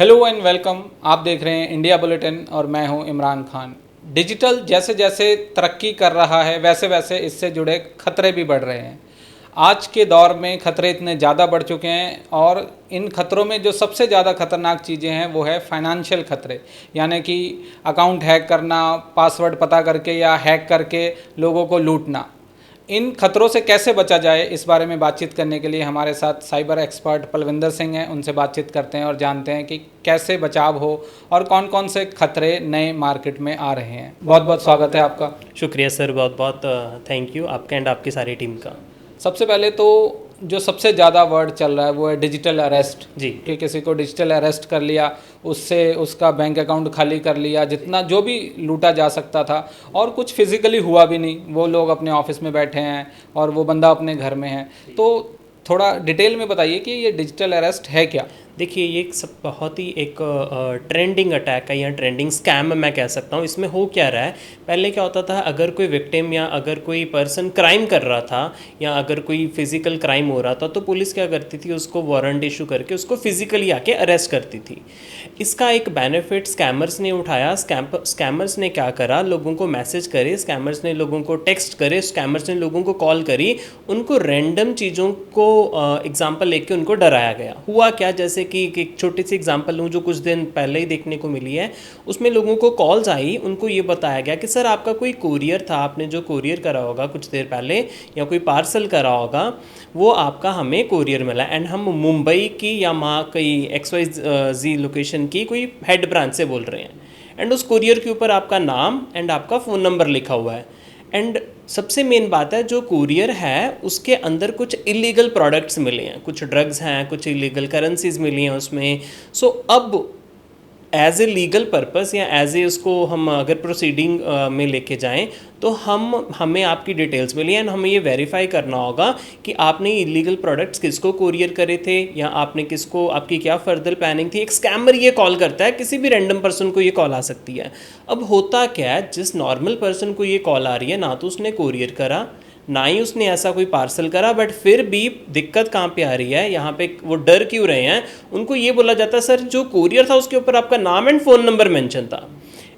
Hello and welcome. आप देख रहे हैं इंडिया बुलेटिन और मैं हूं इमरान खान। डिजिटल जैसे जैसे तरक्की कर रहा है वैसे वैसे इससे जुड़े खतरे भी बढ़ रहे हैं। आज के दौर में खतरे इतने ज़्यादा बढ़ चुके हैं और इन खतरों में जो सबसे ज़्यादा खतरनाक चीज़ें हैं वो है फाइनेंशियल खतरे, यानी कि अकाउंट हैक करना, पासवर्ड पता करके या हैक करके लोगों को लूटना। इन खतरों से कैसे बचा जाए, इस बारे में बातचीत करने के लिए हमारे साथ साइबर एक्सपर्ट पलविंदर सिंह हैं। उनसे बातचीत करते हैं और जानते हैं कि कैसे बचाव हो और कौन कौन से खतरे नए मार्केट में आ रहे हैं। बहुत बहुत स्वागत है आपका। शुक्रिया सर, बहुत बहुत थैंक यू आपका एंड आपकी सारी टीम का। सबसे पहले तो जो सबसे ज़्यादा वर्ड चल रहा है वो है डिजिटल अरेस्ट जी। कि किसी को डिजिटल अरेस्ट कर लिया, उससे उसका बैंक अकाउंट खाली कर लिया, जितना जो भी लूटा जा सकता था। और कुछ फिजिकली हुआ भी नहीं, वो लोग अपने ऑफिस में बैठे हैं और वो बंदा अपने घर में है। तो थोड़ा डिटेल में बताइए कि ये डिजिटल अरेस्ट है क्या। देखिए, ये एक सब बहुत ही एक ट्रेंडिंग अटैक है या ट्रेंडिंग स्कैम मैं कह सकता हूँ। इसमें हो क्या रहा है, पहले क्या होता था, अगर कोई विक्टिम या अगर कोई पर्सन क्राइम कर रहा था या अगर कोई फिजिकल क्राइम हो रहा था तो पुलिस क्या करती थी, उसको वारंट इशू करके उसको फिजिकली आके अरेस्ट करती थी। इसका एक बेनिफिट स्कैमर्स ने उठाया। स्कैमर्स ने क्या करा, लोगों को मैसेज करे, स्कैमर्स ने लोगों को टेक्स्ट करे, स्कैमर्स ने लोगों को कॉल करी, उनको रैंडम चीज़ों को एग्जाम्पल लेके उनको डराया गया। हुआ क्या, जैसे कि एक छोटी सी एग्जांपल लूँ जो कुछ दिन पहले ही देखने को मिली है। उसमें लोगों को कॉल्स आई, उनको ये बताया गया कि सर आपका कोई कोरियर था, आपने जो कोरियर करा होगा कुछ देर पहले या कोई पार्सल करा होगा, वो आपका हमें कोरियर मिला एंड हम मुंबई की या वहाँ कई XYZ लोकेशन की कोई हेड ब्रांच से बोल रहे हैं एंड उस कोरियर के ऊपर आपका नाम एंड आपका फ़ोन नंबर लिखा हुआ है। एंड सबसे मेन बात है, जो कुरियर है उसके अंदर कुछ इलीगल प्रोडक्ट्स मिले हैं, कुछ ड्रग्स हैं, कुछ इलीगल करेंसीज मिली हैं उसमें। सो अब एज ए लीगल पर्पस या एज ए उसको हम अगर प्रोसीडिंग में लेके जाएं तो हमें आपकी डिटेल्स मिली एंड हमें ये वेरीफाई करना होगा कि आपने इलीगल प्रोडक्ट्स किसको कोरियर करे थे या आपने किसको, आपकी क्या फर्दर प्लानिंग थी। एक स्कैमर ये कॉल करता है, किसी भी रैंडम पर्सन को ये कॉल आ सकती है। अब होता क्या है, जिस नॉर्मल पर्सन को ये कॉल आ रही है, ना तो उसने कोरियर करा ना ही उसने ऐसा कोई पार्सल करा, बट फिर भी दिक्कत कहाँ पे आ रही है, यहाँ पे वो डर क्यों रहे हैं। उनको ये बोला जाता है सर जो कोरियर था उसके ऊपर आपका नाम एंड फ़ोन नंबर मेंशन था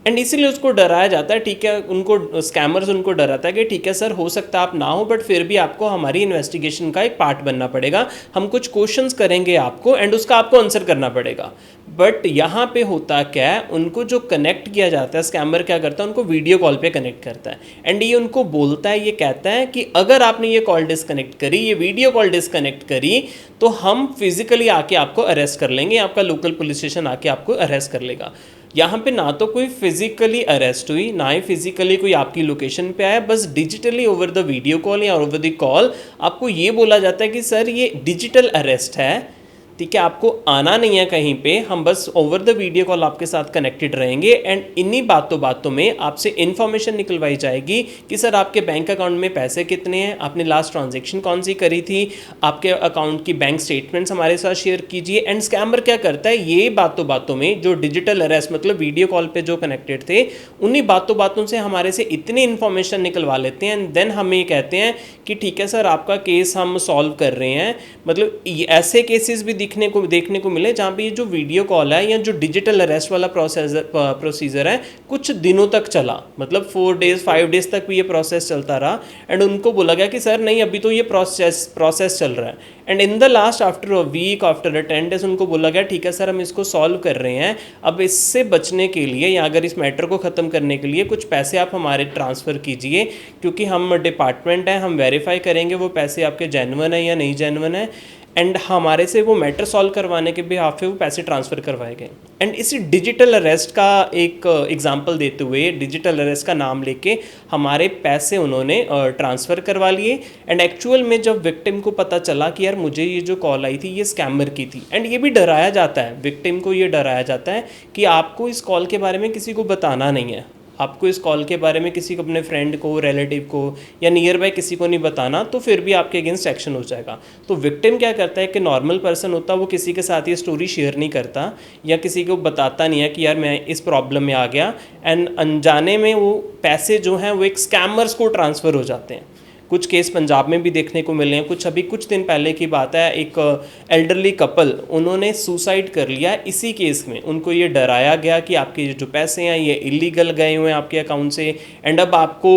एंड इसीलिए उसको डराया जाता है। ठीक है, उनको स्कैमर्स उनको डराता है कि ठीक है सर, हो सकता है आप ना हो, बट फिर भी आपको हमारी इन्वेस्टिगेशन का एक पार्ट बनना पड़ेगा, हम कुछ क्वेश्चंस करेंगे आपको एंड उसका आपको आंसर करना पड़ेगा। बट यहाँ पे होता क्या है, उनको जो कनेक्ट किया जाता है, स्कैमर क्या करता है, उनको वीडियो कॉल पे कनेक्ट करता है एंड ये उनको बोलता है, ये कहता है कि अगर आपने ये कॉल डिस्कनेक्ट करी, ये वीडियो कॉल डिस्कनेक्ट करी, तो हम फिजिकली आके आपको अरेस्ट कर लेंगे, आपका लोकल पुलिस स्टेशन आके आपको अरेस्ट कर लेगा। यहाँ पे ना तो कोई फिजिकली अरेस्ट हुई, ना ही फिजिकली कोई आपकी लोकेशन पे आया, बस digitally over the video call या ओवर द कॉल आपको ये बोला जाता है कि सर ये डिजिटल अरेस्ट है, ठीक है, आपको आना नहीं है कहीं पे, हम बस ओवर द वीडियो कॉल आपके साथ कनेक्टेड रहेंगे एंड इन्हीं बातों में आपसे इन्फॉर्मेशन निकलवाई जाएगी कि सर आपके बैंक अकाउंट में पैसे कितने हैं, आपने लास्ट ट्रांजैक्शन कौन सी करी थी, आपके अकाउंट की बैंक स्टेटमेंट्स हमारे साथ शेयर कीजिए। एंड स्कैमर क्या करता है, ये बातों में जो डिजिटल अरेस्ट मतलब वीडियो कॉल पे जो कनेक्टेड थे, उन्हीं बातों से हमारे से इतनी इन्फॉर्मेशन निकलवा लेते हैं एंड देन हमें कहते हैं कि ठीक है सर आपका केस हम सॉल्व कर रहे हैं। मतलब ऐसे केसेस भी देखने को मिले जहाँ पे ये जो वीडियो कॉल है या जो डिजिटल अरेस्ट वाला प्रोसीजर है कुछ दिनों तक चला, मतलब 4 डेज 5 डेज तक भी ये प्रोसेस चलता रहा एंड उनको बोला गया कि सर नहीं, अभी तो ये प्रोसेस चल रहा है and in the last after a week, after 10 days उनको बोला गया ठीक है सर हम इसको सॉल्व कर रहे हैं। अब इससे बचने के लिए या अगर इस मैटर को ख़त्म करने के लिए कुछ पैसे आप हमारे ट्रांसफ़र कीजिए, क्योंकि हम डिपार्टमेंट हैं, हम वेरीफाई करेंगे वो पैसे आपके जेन्युइन है या नहीं जेन्युइन है एंड हमारे से वो मैटर सॉल्व करवाने के बिहाफ पे वो पैसे ट्रांसफ़र करवाए गए। एंड इसी डिजिटल अरेस्ट का एक एग्जांपल देते हुए, डिजिटल अरेस्ट का नाम लेके हमारे पैसे उन्होंने ट्रांसफ़र करवा लिए एंड एक्चुअल में जब विक्टिम को पता चला कि यार मुझे ये जो कॉल आई थी ये स्कैमर की थी, एंड ये भी डराया जाता है, विक्टिम को ये डराया जाता है कि आपको इस कॉल के बारे में किसी को बताना नहीं है, आपको इस कॉल के बारे में किसी को, अपने फ्रेंड को, रिलेटिव को या नियर बाय किसी को नहीं बताना, तो फिर भी आपके अगेंस्ट एक्शन हो जाएगा। तो विक्टिम क्या करता है कि नॉर्मल पर्सन होता है, वो किसी के साथ ये स्टोरी शेयर नहीं करता या किसी को बताता नहीं है कि यार मैं इस प्रॉब्लम में आ गया एंड अनजाने में वो पैसे जो हैं वो एक स्कैमर्स को ट्रांसफ़र हो जाते हैं। कुछ केस पंजाब में भी देखने को मिले हैं। कुछ दिन पहले की बात है, एक एल्डरली कपल उन्होंने सुसाइड कर लिया इसी केस में। उनको ये डराया गया कि आपके जो पैसे हैं ये इलीगल गए हुए हैं आपके अकाउंट से, एंड अब आपको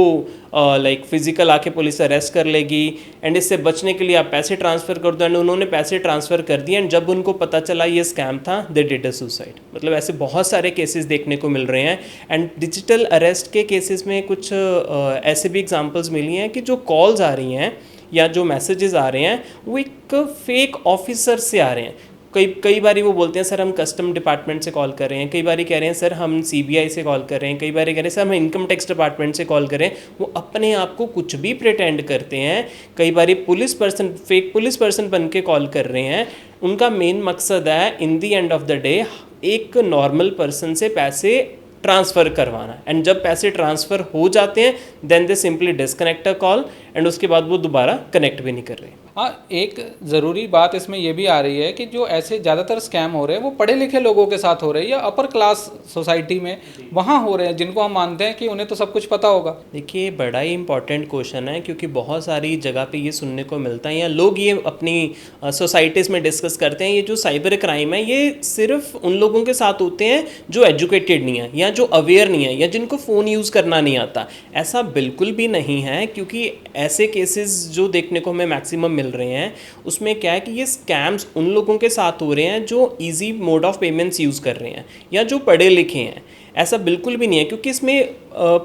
लाइक फिजिकल आके पुलिस अरेस्ट कर लेगी, एंड इससे बचने के लिए आप पैसे ट्रांसफ़र कर दो। एंड उन्होंने पैसे ट्रांसफ़र कर दिए, एंड जब उनको पता चला ये स्कैम था, दे डिड अ सुसाइड। मतलब ऐसे बहुत सारे केसेस देखने को मिल रहे हैं। एंड डिजिटल अरेस्ट के केसेस में कुछ ऐसे भी एग्जांपल्स मिली हैं कि जो कॉल्स आ रही हैं या जो मैसेजेस आ रहे हैं वो एक फेक ऑफिसर से आ रहे हैं। कई बारी वो बोलते हैं सर हम कस्टम डिपार्टमेंट से कॉल कर रहे हैं, कई बारी कह रहे हैं सर हम सीबीआई से कॉल कर रहे हैं, कई बारी कह रहे हैं सर हम इनकम टैक्स डिपार्टमेंट से कॉल कर रहे हैं। वो अपने आप को कुछ भी प्रिटेंड करते हैं। कई बारी फेक पुलिस पर्सन बन के कॉल कर रहे हैं। उनका मेन मकसद है इन दी एंड ऑफ द डे एक नॉर्मल पर्सन से पैसे ट्रांसफ़र करवाना। एंड जब पैसे ट्रांसफ़र हो जाते हैं then they simply disconnect a call, and उसके बाद वो दोबारा कनेक्ट भी नहीं कर रहे। हाँ, एक ज़रूरी बात इसमें ये भी आ रही है कि जो ऐसे ज़्यादातर स्कैम हो रहे हैं वो पढ़े लिखे लोगों के साथ हो रहे हैं या अपर क्लास सोसाइटी में वहाँ हो रहे हैं, जिनको हम मानते हैं कि उन्हें तो सब कुछ पता होगा। देखिए, बड़ा ही इंपॉर्टेंट क्वेश्चन है, क्योंकि बहुत सारी जगह पे ये सुनने को मिलता है या लोग ये अपनी सोसाइटीज़ में डिस्कस करते हैं। ये जो साइबर क्राइम है ये सिर्फ उन लोगों के साथ होते हैं जो एजुकेटेड नहीं है या जो अवेयर नहीं है या जिनको फ़ोन यूज़ करना नहीं आता। ऐसा बिल्कुल भी नहीं है, क्योंकि ऐसे केसेस जो देखने को हमें मैक्सिमम मिल रहे हैं उसमें क्या है कि ये स्कैम्स उन लोगों के साथ हो रहे हैं जो easy mode of payments use कर रहे हैं या जो पढ़े लिखे हैं। ऐसा बिल्कुल भी नहीं है, क्योंकि इसमें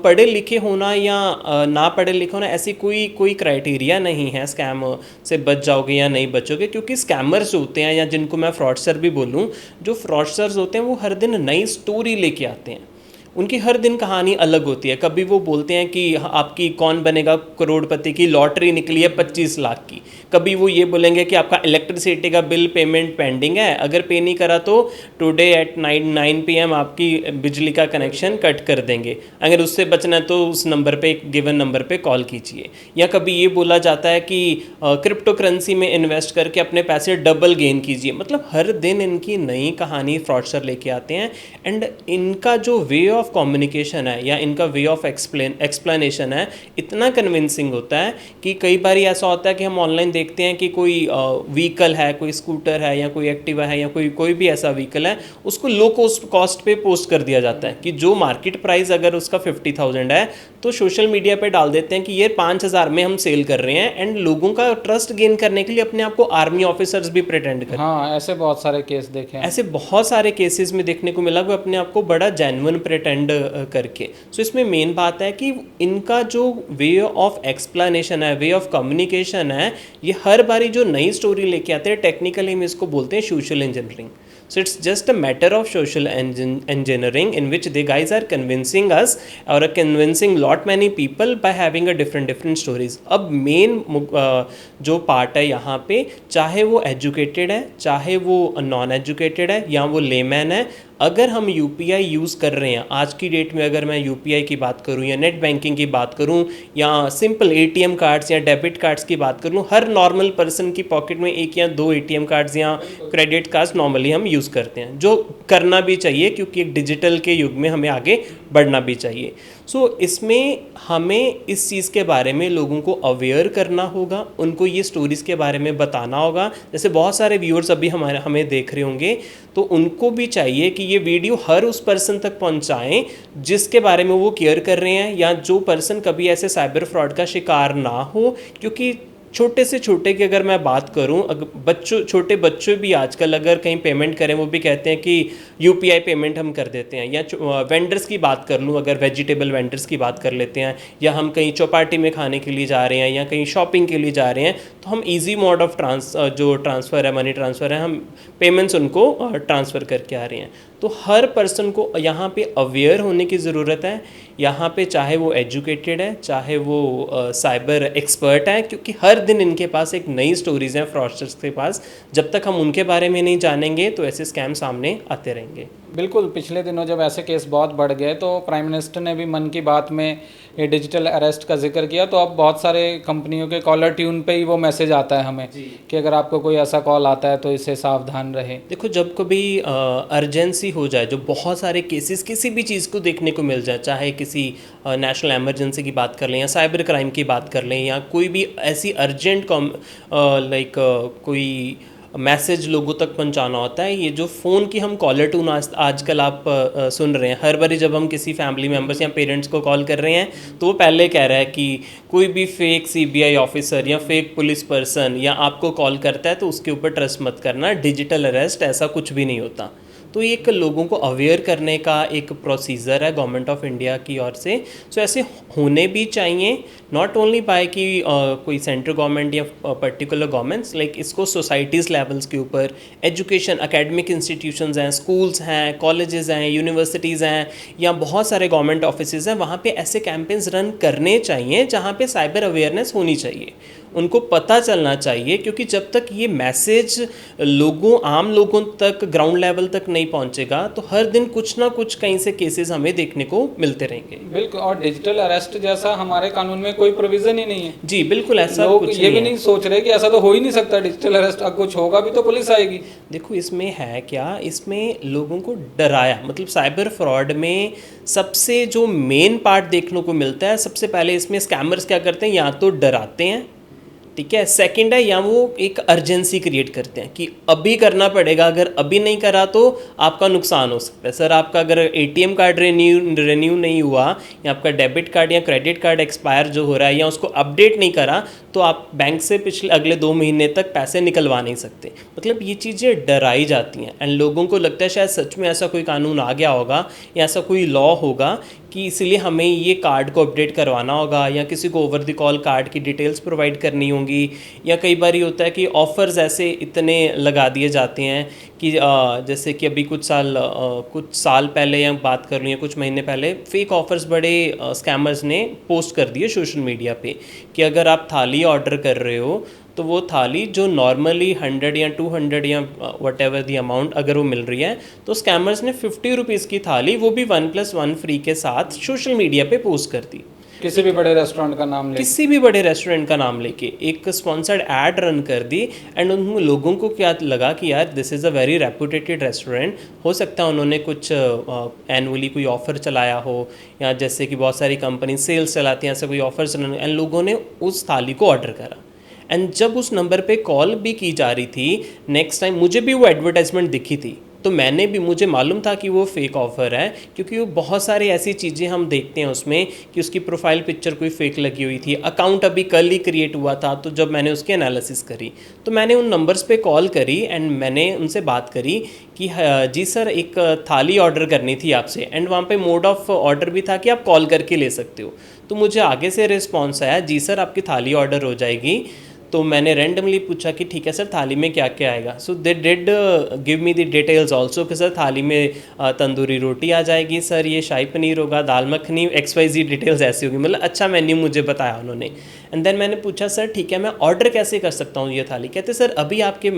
पढ़े लिखे होना या ना पढ़े लिखे होना ऐसी कोई क्राइटेरिया नहीं है स्कैम से बच जाओगे या नहीं बचोगे। क्योंकि स्कैमर्स जो होते हैं या जिनको मैं फ्रॉडस्टर भी बोलूँ, जो फ्रॉडस्टर्स होते हैं वो हर दिन नई स्टोरी लेके आते हैं। उनकी हर दिन कहानी अलग होती है। कभी वो बोलते हैं कि आपकी कौन बनेगा करोड़पति की लॉटरी निकली है 25 लाख की। कभी वो ये बोलेंगे कि आपका इलेक्ट्रिसिटी का बिल पेमेंट पेंडिंग है, अगर पे नहीं करा तो टुडे एट 9 PM आपकी बिजली का कनेक्शन कट कर देंगे, अगर उससे बचना है तो उस नंबर पे, गिवन नंबर पे कॉल कीजिए। या कभी ये बोला जाता है कि क्रिप्टो करेंसी में इन्वेस्ट करके अपने पैसे डबल गेन कीजिए। मतलब हर दिन इनकी नई कहानी फ्रॉडस्टर लेके आते हैं। एंड इनका जो वे ऑफ कम्युनिकेशन है या इनका वे ऑफ एक्सप्लेनेशन है इतना कन्विंसिंग होता है कि कई बार ऐसा होता है कि हम ऑनलाइन देखते हैं कि कोई व्हीकल है, कोई स्कूटर है या कोई एक्टिवा है या कोई भी ऐसा व्हीकल है, उसको लो कॉस्ट पे पोस्ट कर दिया जाता है कि जो मार्केट प्राइस अगर उसका 50,000 है तो सोशल मीडिया पे डाल देते हैं कि ये 5,000 में हम सेल कर रहे हैं। एंड लोगों का ट्रस्ट गेन करने के लिए अपने आप को आर्मी ऑफिसर्स भी प्रिटेंड करते हैं। हाँ, ऐसे बहुत सारे केस देखे हैं। ऐसे बहुत सारे केसेस में देखने को मिला वो अपने आप को बड़ा जेन्युइन प्रिटेंड करके। सो इसमें मेन बात है कि इनका जो वे ऑफ एक्सप्लेनेशन है, वे ऑफ कम्युनिकेशन है, ये हर बारी जो नई स्टोरी लेके आते हैं, टेक्निकली हम इसको बोलते हैं social engineering. So it's just a matter of social engineering in which the guys are convincing us or convincing lot many people by having a different stories. अब मेन जो पार्ट है यहाँ पे, चाहे वो एजुकेटेड है, चाहे वो नॉन एजुकेटेड है या वो लेमैन है, अगर हम यूपीआई यूज़ कर रहे हैं आज की डेट में, अगर मैं यूपीआई की बात करूं या नेट बैंकिंग की बात करूं या सिंपल एटीएम कार्ड्स या डेबिट कार्ड्स की बात करूं, हर नॉर्मल पर्सन की पॉकेट में 1 या 2 एटीएम कार्ड्स या क्रेडिट कार्ड्स नॉर्मली हम यूज़ करते हैं, जो करना भी चाहिए क्योंकि एक डिजिटल के युग में हमें आगे बढ़ना भी चाहिए। सो इसमें हमें इस चीज़ के बारे में लोगों को अवेयर करना होगा, उनको ये स्टोरीज़ के बारे में बताना होगा। जैसे बहुत सारे व्यूअर्स अभी हमें देख रहे होंगे, तो उनको भी चाहिए कि ये वीडियो हर उस पर्सन तक पहुंचाएं जिसके बारे में वो केयर कर रहे हैं या जो पर्सन कभी ऐसे साइबर फ्रॉड का शिकार ना हो। क्योंकि छोटे से छोटे की अगर मैं बात करूं, अगर छोटे बच्चे भी आजकल अगर कहीं पेमेंट करें वो भी कहते हैं कि यूपीआई पेमेंट हम कर देते हैं। या वेंडर्स की बात कर लूं, अगर वेजिटेबल वेंडर्स की बात कर लेते हैं, या हम कहीं चौपाटी में खाने के लिए जा रहे हैं या कहीं शॉपिंग के लिए जा रहे हैं, तो हम ईजी मोड ऑफ जो ट्रांसफ़र है, मनी ट्रांसफ़र है, हम पेमेंट्स उनको ट्रांसफ़र करके आ रहे हैं। तो हर पर्सन को यहाँ पे अवेयर होने की ज़रूरत है, यहाँ पे चाहे वो एजुकेटेड है, चाहे वो साइबर एक्सपर्ट है, क्योंकि हर दिन इनके पास एक नई स्टोरीज़ हैं फ्रॉडस्टर्स के पास। जब तक हम उनके बारे में नहीं जानेंगे तो ऐसे स्कैम सामने आते रहेंगे। बिल्कुल, पिछले दिनों जब ऐसे केस बहुत बढ़ गए तो प्राइम मिनिस्टर ने भी मन की बात में ये डिजिटल अरेस्ट का जिक्र किया, तो अब बहुत सारे कंपनियों के कॉलर ट्यून पे ही वो मैसेज आता है हमें कि अगर आपको कोई ऐसा कॉल आता है तो इससे सावधान रहें। देखो, जब कभी अर्जेंसी हो जाए, जो बहुत सारे केसेस किसी भी चीज़ को देखने को मिल जाए, चाहे किसी नेशनल इमरजेंसी की बात कर लें या साइबर क्राइम की बात कर लें या कोई भी ऐसी अर्जेंट कोई मैसेज लोगों तक पहुंचाना होता है, ये जो फ़ोन की हम कॉलर ट्यून आजकल आप सुन रहे हैं, हर बारी जब हम किसी फैमिली मेम्बर्स या पेरेंट्स को कॉल कर रहे हैं तो वो पहले कह रहा है कि कोई भी फेक सीबीआई ऑफिसर या फेक पुलिस पर्सन या आपको कॉल करता है तो उसके ऊपर ट्रस्ट मत करना, डिजिटल अरेस्ट ऐसा कुछ भी नहीं होता। तो ये एक लोगों को अवेयर करने का एक प्रोसीजर है गवर्नमेंट ऑफ इंडिया की ओर से। सो ऐसे होने भी चाहिए, नॉट ओनली बाय कि कोई सेंट्रल गवर्नमेंट या पर्टिकुलर गवर्नमेंट्स, लाइक इसको सोसाइटीज़ लेवल्स के ऊपर, एजुकेशन एकेडमिक इंस्टीट्यूशंस हैं, स्कूल्स हैं, कॉलेजेस हैं, यूनिवर्सिटीज़ हैं या बहुत सारे गवर्नमेंट ऑफिसेज हैं, वहाँ पे ऐसे कैंपेन्स रन करने चाहिए जहाँ पे साइबर अवेयरनेस होनी चाहिए, उनको पता चलना चाहिए। क्योंकि जब तक ये मैसेज आम लोगों तक, ग्राउंड लेवल तक नहीं पहुंचेगा तो हर दिन कुछ ना कुछ कहीं से केसेस हमें देखने को मिलते रहेंगे। बिल्कुल, और डिजिटल अरेस्ट जैसा हमारे कानून में कोई प्रोविजन ही नहीं है। जी बिल्कुल, ऐसा लोग कुछ ये भी नहीं सोच रहे कि ऐसा तो हो ही नहीं सकता डिजिटल अरेस्ट, अब कुछ होगा भी तो पुलिस आएगी। देखो, इसमें है क्या, इसमें लोगों को डराया, मतलब साइबर फ्रॉड में सबसे जो मेन पार्ट देखने को मिलता है, सबसे पहले इसमें स्कैमर्स क्या करते हैं, या तो डराते हैं, ठीक है, सेकंड है या वो एक अर्जेंसी क्रिएट करते हैं कि अभी करना पड़ेगा, अगर अभी नहीं करा तो आपका नुकसान हो सकता है। सर, आपका अगर एटीएम कार्ड रिन्यू नहीं हुआ या आपका डेबिट कार्ड या क्रेडिट कार्ड एक्सपायर जो हो रहा है या उसको अपडेट नहीं करा तो आप बैंक से पिछले अगले 2 महीने तक पैसे निकलवा नहीं सकते। मतलब ये चीज़ें डराई जाती हैं एंड लोगों को लगता है शायद सच में ऐसा कोई कानून आ गया होगा या ऐसा कोई लॉ होगा कि इसलिए हमें ये कार्ड को अपडेट करवाना होगा या किसी को ओवर द कॉल कार्ड की डिटेल्स प्रोवाइड करनी होंगी। या कई बार ये होता है कि ऑफ़र्स ऐसे इतने लगा दिए जाते हैं कि जैसे कि अभी कुछ साल पहले या बात कर लूँ या कुछ महीने पहले फेक ऑफ़र्स बड़े स्कैमर्स ने पोस्ट कर दिए सोशल मीडिया पे कि अगर आप थाली ऑर्डर कर रहे हो तो वो थाली जो नॉर्मली 100 या 200 या वट एवर दी अमाउंट अगर वो मिल रही है तो स्कैमर्स ने 50 रुपीज़ की थाली वो भी 1+1 फ्री के साथ सोशल मीडिया पे पोस्ट कर दी। किसी भी बड़े रेस्टोरेंट का नाम लेके, किसी भी बड़े रेस्टोरेंट का नाम लेके एक स्पॉन्सर्ड ऐड रन कर दी एंड उन लोगों को क्या लगा कि यार this is a very reputed restaurant, हो सकता है उन्होंने कुछ एनुअली कोई ऑफ़र चलाया हो या जैसे कि बहुत सारी कंपनी सेल्स चलाती हैं, ऐसे कोई ऑफर्स एंड लोगों ने उस थाली को ऑर्डर करा। एंड जब उस नंबर पे कॉल भी की जा रही थी नेक्स्ट टाइम, मुझे भी वो एडवर्टाइजमेंट दिखी थी तो मुझे मालूम था कि वो फेक ऑफ़र है, क्योंकि वो बहुत सारी ऐसी चीज़ें हम देखते हैं उसमें कि उसकी प्रोफाइल पिक्चर कोई फेक लगी हुई थी, अकाउंट अभी कल ही क्रिएट हुआ था। तो जब मैंने उसकी एनालिसिस करी तो मैंने उन नंबर्स पे कॉल करी एंड मैंने उनसे बात करी कि जी सर एक थाली ऑर्डर करनी थी आपसे, एंड वहाँ पे मोड ऑफ ऑर्डर भी था कि आप कॉल करके ले सकते हो। तो मुझे आगे से रिस्पॉन्स आया, जी सर आपकी थाली ऑर्डर हो जाएगी। तो मैंने रैंडमली पूछा कि ठीक है सर थाली में क्या क्या आएगा। So they did give me the details also कि सर थाली में तंदूरी रोटी आ जाएगी, सर ये शाही पनीर होगा, दाल मखनी, XYZ डिटेल्स ऐसी होगी, मतलब अच्छा मेन्यू मुझे बताया उन्होंने। एंड देन मैंने पूछा सर ठीक है मैं ऑर्डर कैसे कर सकता हूँ ये थाली। कहते सर अभी आपके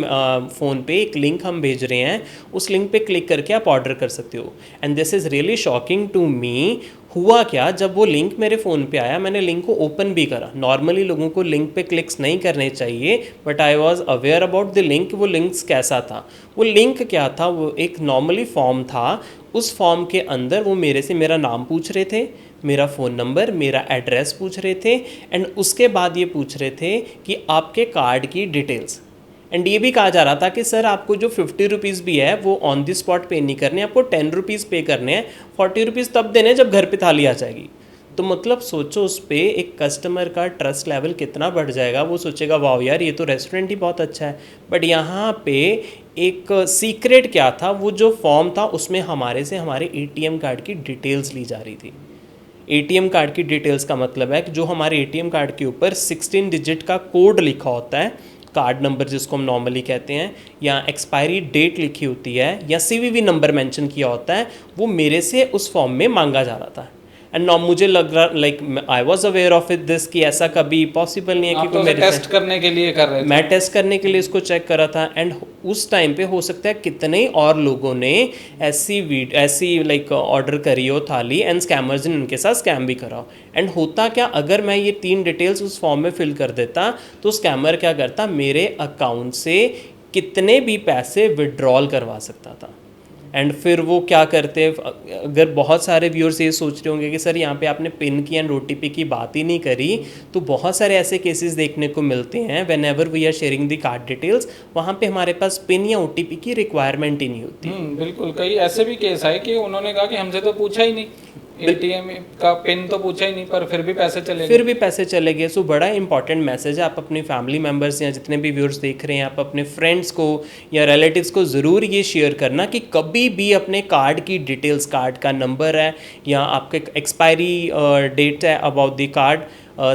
फ़ोन पे एक लिंक हम भेज रहे हैं, उस लिंक पे क्लिक करके आप ऑर्डर कर सकते हो। And this is really shocking to me. हुआ क्या, जब वो लिंक मेरे फ़ोन पे आया मैंने लिंक को ओपन भी करा। नॉर्मली लोगों को लिंक पे क्लिक्स नहीं करने चाहिए, but I was aware about the link. वो लिंक्स कैसा था, वो लिंक क्या था, वो एक नॉर्मली फॉर्म था। उस फॉर्म के अंदर वो मेरे से मेरा नाम पूछ रहे थे, मेरा फ़ोन नंबर, मेरा एड्रेस पूछ रहे थे एंड उसके बाद ये पूछ रहे थे कि आपके कार्ड की डिटेल्स। एंड ये भी कहा जा रहा था कि सर आपको जो 50 रुपीज़ भी है वो ऑन द स्पॉट पे नहीं करने, आपको 10 रुपीज़ पे करने हैं, 40 रुपीज़ तब देने जब घर पे थाली आ जाएगी। तो मतलब सोचो उस पर एक कस्टमर का ट्रस्ट लेवल कितना बढ़ जाएगा। वो सोचेगा वाह यार ये तो रेस्टोरेंट ही बहुत अच्छा है। बट यहाँ पे एक सीक्रेट क्या था, वो जो फॉर्म था उसमें हमारे से हमारे ATM कार्ड की डिटेल्स ली जा रही थी। ATM कार्ड की डिटेल्स का मतलब है कि जो हमारे ATM कार्ड के ऊपर 16 डिजिट का कोड लिखा होता है, कार्ड नंबर जिसको हम नॉर्मली कहते हैं, या एक्सपायरी डेट लिखी होती है या CVV नंबर मेंशन किया होता है, वो मेरे से उस फॉर्म में मांगा जा रहा था। एंड मुझे लग रहा like I was aware of it this कि ऐसा कभी पॉसिबल नहीं है कि आप तो कोई उसे मेरे टेस्ट करने के लिए कर रहे थे। मैं टेस्ट करने के लिए इसको चेक करा था। एंड उस टाइम पे हो सकता है कितने ही और लोगों ने ऐसी लाइक ऑर्डर करी हो थाली एंड स्कैमर्स ने उनके साथ स्कैम भी करा हो। एंड होता क्या, अगर मैं ये 3 डिटेल्स उस फॉर्म में फिल कर देता तो स्कैमर क्या करता, मेरे अकाउंट से कितने भी पैसे विड्रॉल करवा सकता था। एंड फिर वो क्या करते, अगर बहुत सारे व्यूअर्स ये सोच रहे होंगे कि सर यहाँ पे आपने पिन की एंड OTP की बात ही नहीं करी, तो बहुत सारे ऐसे केसेस देखने को मिलते हैं whenever we are sharing the card details, वहाँ पे हमारे पास पिन या OTP की रिक्वायरमेंट ही नहीं होती। बिल्कुल, कई ऐसे भी केस आए कि उन्होंने कहा कि हमसे तो पूछा ही नहीं, ATM का पिन तो पूछा ही नहीं, पर फिर भी पैसे चले गए। सो बड़ा इंपॉर्टेंट मैसेज है, आप अपनी फैमिली मेम्बर्स या जितने भी व्यूअर्स देख रहे हैं, आप अपने फ्रेंड्स को या रिलेटिव्स को ज़रूर ये शेयर करना कि कभी भी अपने कार्ड की डिटेल्स, कार्ड का नंबर है या आपके एक्सपायरी डेट है about the card,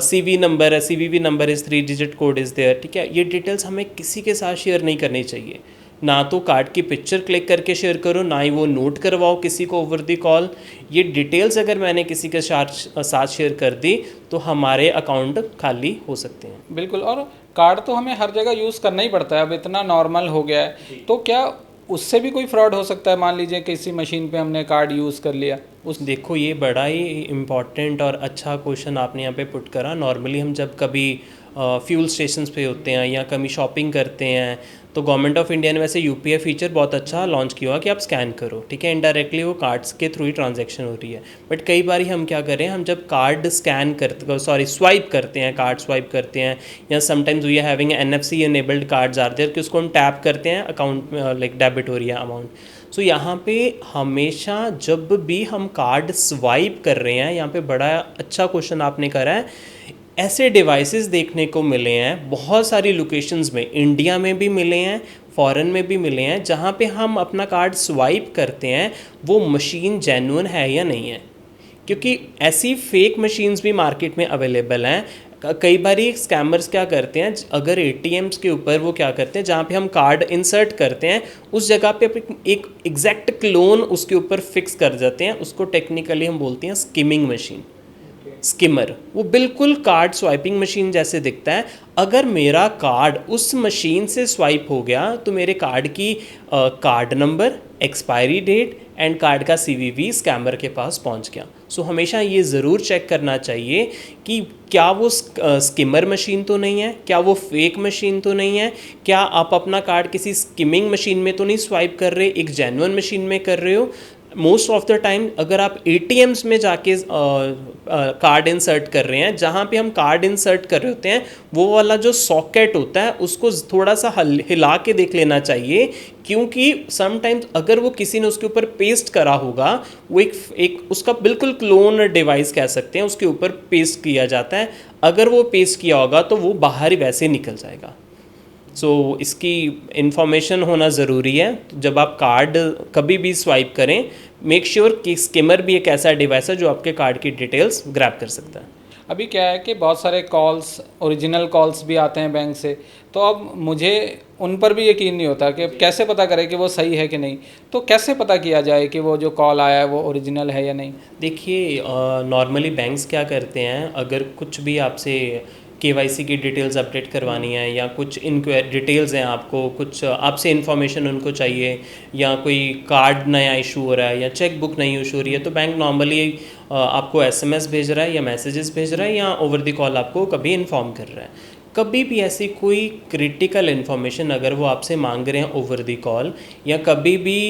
CVV number है, CVV number is 3 digit code is there, ठीक है, ये डिटेल्स हमें किसी के साथ शेयर नहीं करनी चाहिए। ना तो कार्ड की पिक्चर क्लिक करके शेयर करो, ना ही वो नोट करवाओ किसी को ओवर द कॉल। ये डिटेल्स अगर मैंने किसी के साथ शेयर कर दी तो हमारे अकाउंट खाली हो सकते हैं। बिल्कुल, और कार्ड तो हमें हर जगह यूज़ करना ही पड़ता है, अब इतना नॉर्मल हो गया है, तो क्या उससे भी कोई फ्रॉड हो सकता है? मान लीजिए किसी मशीन पे हमने कार्ड यूज़ कर लिया उस, देखो ये बड़ा ही इम्पॉर्टेंट और अच्छा क्वेश्चन आपने यहाँ पे पुट करा। नॉर्मली हम जब कभी फ्यूल स्टेशंस पे होते हैं या कभी शॉपिंग करते हैं तो गवर्नमेंट ऑफ इंडिया ने वैसे UPI फीचर बहुत अच्छा लॉन्च किया हुआ कि आप स्कैन करो, ठीक है, इनडायरेक्टली वो कार्ड्स के थ्रू ही ट्रांजैक्शन हो रही है। बट कई बार हम क्या करें, हम जब कार्ड स्कैन करते स्वाइप करते हैं, कार्ड स्वाइप करते हैं, या sometimes we are having NFC enabled cards are there कि उसको हम टैप करते हैं, अकाउंट में लाइक डेबिट हो रही है अमाउंट। सो यहाँ पे हमेशा जब भी हम कार्ड स्वाइप कर रहे हैं, यहाँ पे बड़ा अच्छा क्वेश्चन आपने करा है, ऐसे डिवाइसेस देखने को मिले हैं बहुत सारी लोकेशंस में, इंडिया में भी मिले हैं, फॉरेन में भी मिले हैं, जहाँ पे हम अपना कार्ड स्वाइप करते हैं वो मशीन जेन्युइन है या नहीं है, क्योंकि ऐसी फेक मशीन्स भी मार्केट में अवेलेबल हैं। कई बार स्कैमर्स क्या करते हैं, अगर ATMs के ऊपर वो क्या करते हैं, जहाँ पे हम कार्ड इंसर्ट करते हैं उस जगह पे एक एग्जैक्ट क्लोन उसके ऊपर फिक्स कर जाते हैं, उसको टेक्निकली हम बोलते हैं स्किमिंग मशीन, स्किमर। वो बिल्कुल कार्ड स्वाइपिंग मशीन जैसे दिखता है। अगर मेरा कार्ड उस मशीन से स्वाइप हो गया तो मेरे कार्ड की card number, expiry date and card का CVV स्कैमर के पास पहुंच गया। सो हमेशा ये ज़रूर चेक करना चाहिए कि क्या वो स्किमर मशीन तो नहीं है, क्या वो फेक मशीन तो नहीं है, क्या आप अपना कार्ड किसी स्किमिंग मशीन में तो नहीं स्वाइप कर रहे, एक जेन्युइन मशीन में कर रहे हो। मोस्ट ऑफ द टाइम अगर आप ATMs में जाके कार्ड इंसर्ट कर रहे हैं, जहाँ पे हम कार्ड इंसर्ट कर रहे होते हैं वो वाला जो सॉकेट होता है उसको थोड़ा सा हिला के देख लेना चाहिए, क्योंकि समटाइम्स अगर वो किसी ने उसके ऊपर पेस्ट करा होगा, वो एक उसका बिल्कुल क्लोन डिवाइस कह सकते हैं, उसके ऊपर पेस्ट किया जाता है, अगर वो पेस्ट किया होगा तो वो बाहर ही वैसे निकल जाएगा। सो इसकी इन्फॉर्मेशन होना ज़रूरी है। तो जब आप कार्ड कभी भी स्वाइप करें, मेक श्योर कि स्किमर भी एक ऐसा डिवाइस है जो आपके कार्ड की डिटेल्स ग्रैब कर सकता है। अभी क्या है कि बहुत सारे कॉल्स, ओरिजिनल कॉल्स भी आते हैं बैंक से, तो अब मुझे उन पर भी यकीन नहीं होता कि कैसे पता करें कि वो सही है कि नहीं, तो कैसे पता किया जाए कि वो जो कॉल आया है वो ओरिजिनल है या नहीं? देखिए नॉर्मली बैंक्स क्या करते हैं, अगर कुछ भी आपसे KYC की डिटेल्स अपडेट करवानी है या कुछ डिटेल्स हैं, आपको कुछ आपसे इन्फॉर्मेशन उनको चाहिए, या कोई कार्ड नया इशू हो रहा है या चेक बुक नई इशू हो रही है, तो बैंक नॉर्मली आपको SMS भेज रहा है या मैसेजेस भेज रहा है या ओवर द कॉल आपको कभी इन्फॉर्म कर रहा है। कभी भी ऐसी कोई क्रिटिकल इन्फॉर्मेशन अगर वो आपसे मांग रहे हैं ओवर द कॉल, या कभी भी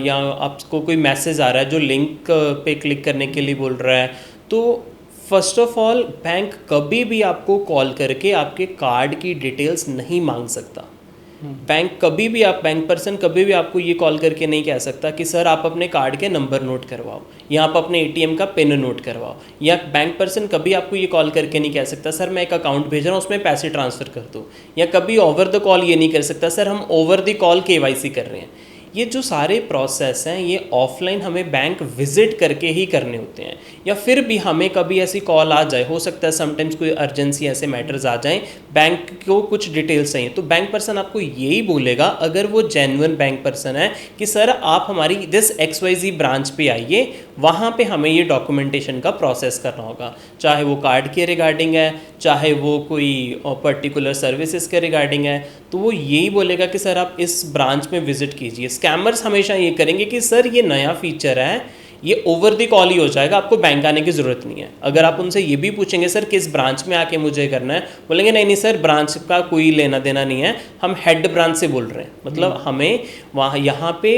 या आपको कोई मैसेज आ रहा है जो लिंक पे क्लिक करने के लिए बोल रहा है, तो फर्स्ट ऑफ ऑल बैंक कभी भी आपको कॉल करके आपके कार्ड की डिटेल्स नहीं मांग सकता। बैंक कभी भी बैंक पर्सन कभी भी आपको ये कॉल करके नहीं कह सकता कि सर आप अपने कार्ड के नंबर नोट करवाओ या आप अपने ATM का पिन नोट करवाओ, या बैंक पर्सन कभी आपको ये कॉल करके नहीं कह सकता सर मैं एक अकाउंट भेज रहा हूँ उसमें पैसे ट्रांसफ़र कर दो, या कभी ओवर द कॉल ये नहीं कर सकता सर हम ओवर द कॉल KYC कर रहे हैं। ये जो सारे प्रोसेस हैं ये ऑफलाइन हमें बैंक विजिट करके ही करने होते हैं, या फिर भी हमें कभी ऐसी कॉल आ जाए, हो सकता है समटाइम्स कोई अर्जेंसी ऐसे मैटर्स आ जाएं, बैंक को कुछ डिटेल्स चाहिए, तो बैंक पर्सन आपको यही बोलेगा अगर वो जेन्युइन बैंक पर्सन है कि सर आप हमारी दिस XYZ ब्रांच पे आइए, वहाँ पे हमें ये डॉक्यूमेंटेशन का प्रोसेस करना होगा, चाहे वो कार्ड के रिगार्डिंग है, चाहे वो कोई पर्टिकुलर सर्विसेज के रिगार्डिंग है, तो वो यही बोलेगा कि सर आप इस ब्रांच में विजिट कीजिए। स्कैमर्स हमेशा ये करेंगे कि सर ये नया फीचर है, ये ओवर द कॉल ही हो जाएगा, आपको बैंक आने की ज़रूरत नहीं है। अगर आप उनसे ये भी पूछेंगे सर किस ब्रांच में आके मुझे करना है, बोलेंगे नहीं नहीं सर ब्रांच का कोई लेना देना नहीं है, हम हेड ब्रांच से बोल रहे हैं। मतलब हमें वहाँ यहाँ पे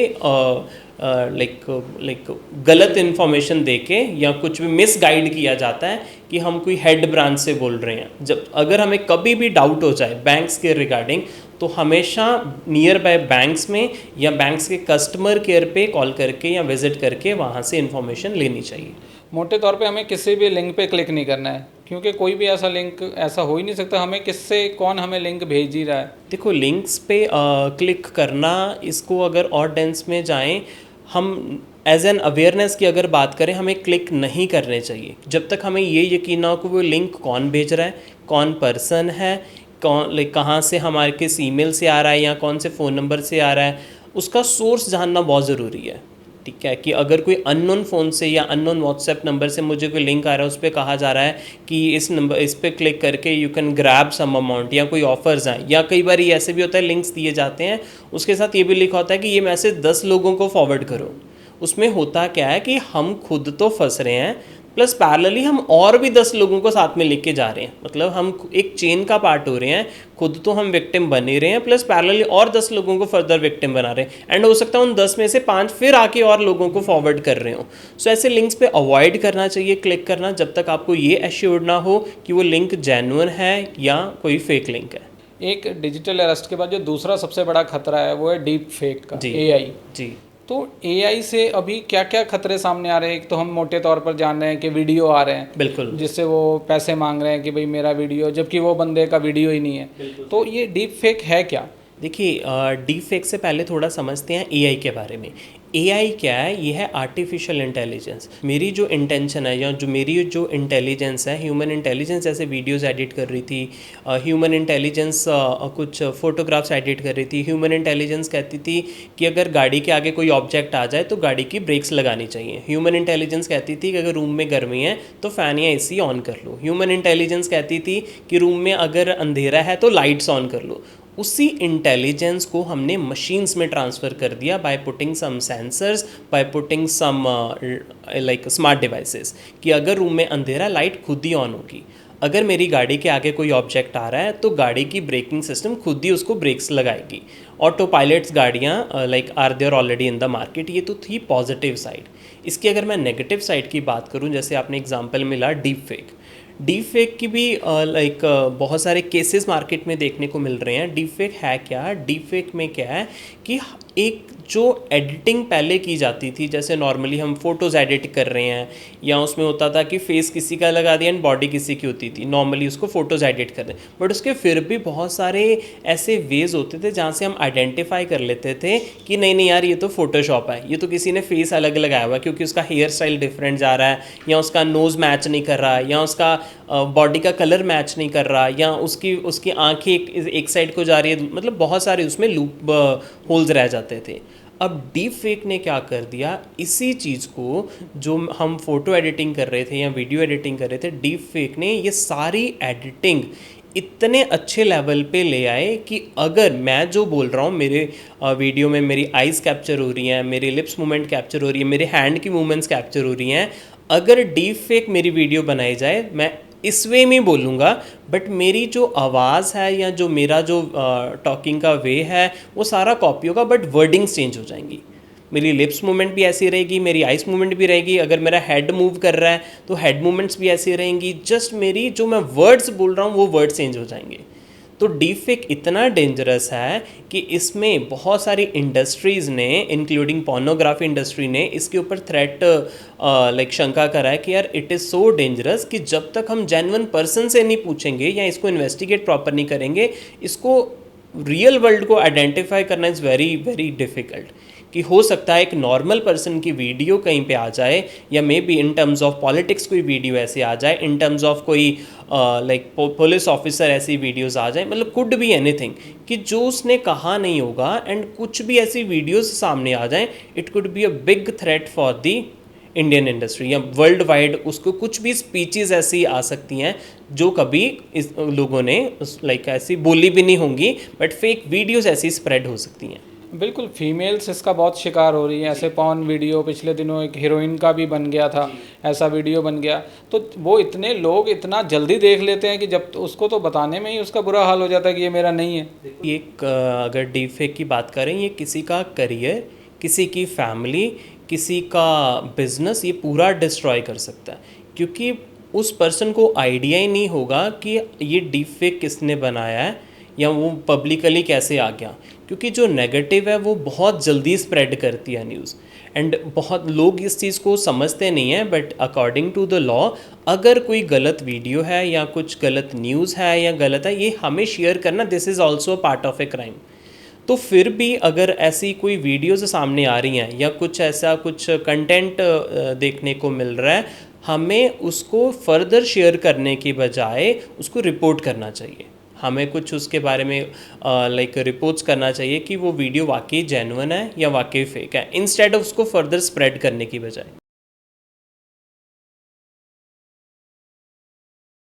लाइक गलत इन्फॉर्मेशन दे के या कुछ भी मिस गाइड किया जाता है कि हम कोई हेड ब्रांच से बोल रहे हैं। जब अगर हमें कभी भी डाउट हो जाए बैंक्स के रिगार्डिंग, तो हमेशा नियर बाय बैंक्स में या बैंक्स के कस्टमर केयर पे कॉल करके या विजिट करके वहाँ से इन्फॉर्मेशन लेनी चाहिए। मोटे तौर पे हमें किसी भी लिंक पे क्लिक नहीं करना है, क्योंकि कोई भी ऐसा लिंक ऐसा हो ही नहीं सकता। हमें किससे कौन हमें लिंक भेज ही रहा है। देखो लिंक्स पे क्लिक करना, इसको अगर और डेंस में जाएं, हम एज एन अवेयरनेस की अगर बात करें, हमें क्लिक नहीं करने चाहिए जब तक हमें ये यकीन ना हो कि वो लिंक कौन भेज रहा है, कौन पर्सन है, कौन लाइक कहाँ से हमारे किस ईमेल से आ रहा है या कौन से फ़ोन नंबर से आ रहा है, उसका सोर्स जानना बहुत ज़रूरी है। ठीक है कि अगर कोई अननोन फ़ोन से या अननोन व्हाट्सएप नंबर से मुझे कोई लिंक आ रहा है, उस पर कहा जा रहा है कि इस पर क्लिक करके you can grab some amount या कोई ऑफर्स आए, या कई बार ये ऐसे भी होता है लिंक्स दिए जाते हैं उसके साथ ये भी लिखा होता है कि ये मैसेज 10 लोगों को फॉरवर्ड करो। उसमें होता क्या है कि हम खुद तो फंस रहे हैं, प्लस पैरेलली हम और भी 10 लोगों को साथ में लेके जा रहे हैं। मतलब हम एक चेन का पार्ट हो रहे हैं, खुद तो हम विक्टिम बन ही रहे हैं, प्लस पैरेलली और 10 लोगों को फर्दर विक्टिम बना रहे हैं, एंड हो सकता है उन 10 में से 5 फिर आके और लोगों को फॉरवर्ड कर रहे हो। सो ऐसे लिंक्स पे अवॉइड करना चाहिए क्लिक करना, जब तक आपको ये एश्योर्ड ना हो कि वो लिंक जेन्युइन है या कोई फेक लिंक है। एक डिजिटल अरेस्ट के बाद जो दूसरा सबसे बड़ा खतरा है वो है डीप फेक का, AI। जी। तो AI से अभी क्या क्या खतरे सामने आ रहे हैं? एक तो हम मोटे तौर पर जान रहे हैं कि वीडियो आ रहे हैं, बिल्कुल, जिससे वो पैसे मांग रहे हैं कि भाई मेरा वीडियो, जबकि वो बंदे का वीडियो ही नहीं है। तो ये डीप फेक है क्या? देखिए डीप फेक से पहले थोड़ा समझते हैं AI के बारे में। AI क्या है? ये है आर्टिफिशियल इंटेलिजेंस। मेरी जो इंटेंशन है या जो मेरी जो इंटेलिजेंस है, ह्यूमन इंटेलिजेंस जैसे वीडियोस एडिट कर रही थी, ह्यूमन इंटेलिजेंस कुछ फोटोग्राफ्स एडिट कर रही थी, ह्यूमन इंटेलिजेंस कहती थी कि अगर गाड़ी के आगे कोई ऑब्जेक्ट आ जाए तो गाड़ी की ब्रेक्स लगानी चाहिए, ह्यूमन इंटेलिजेंस कहती थी कि अगर रूम में गर्मी है तो फ़ैन या AC ऑन कर लो, ह्यूमन इंटेलिजेंस कहती थी कि रूम में अगर अंधेरा है तो लाइट्स ऑन कर लो। उसी इंटेलिजेंस को हमने मशीन्स में ट्रांसफ़र कर दिया by putting some sensors, by putting some like smart devices, कि अगर रूम में अंधेरा लाइट खुद ही ऑन होगी, अगर मेरी गाड़ी के आगे कोई ऑब्जेक्ट आ रहा है तो गाड़ी की ब्रेकिंग सिस्टम खुद ही उसको ब्रेक्स लगाएगी। ऑटो पायलट्स गाड़ियाँ like are there already in the market. ये तो थी पॉजिटिव साइड। इसकी अगर मैं नेगेटिव साइड की बात करूँ, जैसे आपने एग्जांपल मिला डीप फेक, डीप फेक की भी लाइक बहुत सारे केसेस मार्केट में देखने को मिल रहे हैं। डीप फेक है क्या? डीप फेक में क्या है कि एक जो एडिटिंग पहले की जाती थी, जैसे नॉर्मली हम फोटोज़ एडिट कर रहे हैं या उसमें होता था कि फेस किसी का लगा दिया एंड बॉडी किसी की होती थी, नॉर्मली उसको फ़ोटोज़ एडिट कर रहे हैं, बट उसके फिर भी बहुत सारे ऐसे वेज होते थे जहाँ से हम आइडेंटिफाई कर लेते थे कि नहीं नहीं यार ये तो फोटोशॉप है, ये तो किसी ने फेस अलग लगाया हुआ है क्योंकि उसका हेयर स्टाइल डिफरेंट जा रहा है, या उसका नोज़ मैच नहीं कर रहा है, या उसका बॉडी का कलर मैच नहीं कर रहा, या उसकी आँखें एक साइड को जा रही है। मतलब बहुत सारे उसमें लूप होल्स रह जाते थे। अब डीप फेक ने क्या कर दिया, इसी चीज़ को जो हम फ़ोटो एडिटिंग कर रहे थे या वीडियो एडिटिंग कर रहे थे, डीप फेक ने ये सारी एडिटिंग इतने अच्छे लेवल पे ले आए कि अगर मैं जो बोल रहा हूँ मेरे वीडियो में मेरी आइज़ कैप्चर हो रही हैं, मेरी लिप्स मूवमेंट कैप्चर हो रही है, मेरे हैंड की मूवमेंट्स कैप्चर हो रही हैं, अगर डीप फेक मेरी वीडियो बनाई जाए, मैं इस वे में बोलूँगा, बट मेरी जो आवाज़ है या जो मेरा जो टॉकिंग का वे है वो सारा कॉपी होगा, बट वर्डिंग्स चेंज हो जाएंगी। मेरी लिप्स मूवमेंट भी ऐसी रहेगी, मेरी आइस मूवमेंट भी रहेगी, अगर मेरा हेड मूव कर रहा है तो हेड मूवमेंट्स भी ऐसी रहेंगी, जस्ट मेरी जो मैं वर्ड्स बोल रहा हूँ वो वर्ड चेंज हो जाएंगे। तो डीप फेक इतना डेंजरस है कि इसमें बहुत सारी इंडस्ट्रीज़ ने, इंक्लूडिंग पोर्नोग्राफी इंडस्ट्री ने, इसके ऊपर थ्रेट लाइक शंका करा है कि यार इट इज़ सो डेंजरस कि जब तक हम जेन्युइन पर्सन से नहीं पूछेंगे या इसको इन्वेस्टिगेट प्रॉपर नहीं करेंगे, इसको रियल वर्ल्ड को आइडेंटिफाई करना इज़ वेरी वेरी डिफ़िकल्ट। कि हो सकता है एक नॉर्मल पर्सन की वीडियो कहीं पे आ जाए, या may be in terms of politics कोई वीडियो ऐसी आ जाए, इन टर्म्स ऑफ कोई लाइक पुलिस ऑफिसर ऐसी वीडियोस आ जाए, मतलब कुड बी एनीथिंग, कि जो उसने कहा नहीं होगा एंड कुछ भी ऐसी वीडियोस सामने आ जाएं, it could be a big threat for the Indian industry या वर्ल्ड वाइड। उसको कुछ भी स्पीचेस ऐसी आ सकती हैं जो कभी इस लोगों ने लाइक ऐसी बोली भी नहीं होंगी, बट फेक वीडियोस ऐसी स्प्रेड हो सकती हैं। बिल्कुल, फीमेल्स इसका बहुत शिकार हो रही है। ऐसे पॉर्न वीडियो पिछले दिनों एक हीरोइन का भी बन गया था, ऐसा वीडियो बन गया, तो वो इतने लोग इतना जल्दी देख लेते हैं कि जब तो उसको तो बताने में ही उसका बुरा हाल हो जाता है कि ये मेरा नहीं है। एक अगर डीप फेक की बात करें, ये किसी का करियर, किसी की फैमिली, किसी का बिजनेस, ये पूरा डिस्ट्रॉय कर सकता है, क्योंकि उस पर्सन को आइडिया ही नहीं होगा कि ये डीप फेक किसने बनाया है या वो पब्लिकली कैसे आ गया, क्योंकि जो नेगेटिव है वो बहुत जल्दी स्प्रेड करती है न्यूज़, एंड बहुत लोग इस चीज़ को समझते नहीं हैं। But according to the law, अगर कोई गलत वीडियो है या कुछ गलत न्यूज़ है या गलत है, ये हमें शेयर करना, this is also part of a crime. तो फिर भी अगर ऐसी कोई वीडियोज़ सामने आ रही हैं या कुछ ऐसा कुछ कंटेंट देखने को मिल रहा है, हमें उसको फर्दर शेयर करने की बजाय उसको रिपोर्ट करना चाहिए। हमें कुछ उसके बारे में लाइक रिपोर्ट्स करना चाहिए कि वो वीडियो वाकई जेन्युइन है या वाकई फेक है, इंस्टेड ऑफ उसको फर्दर स्प्रेड करने की बजाय।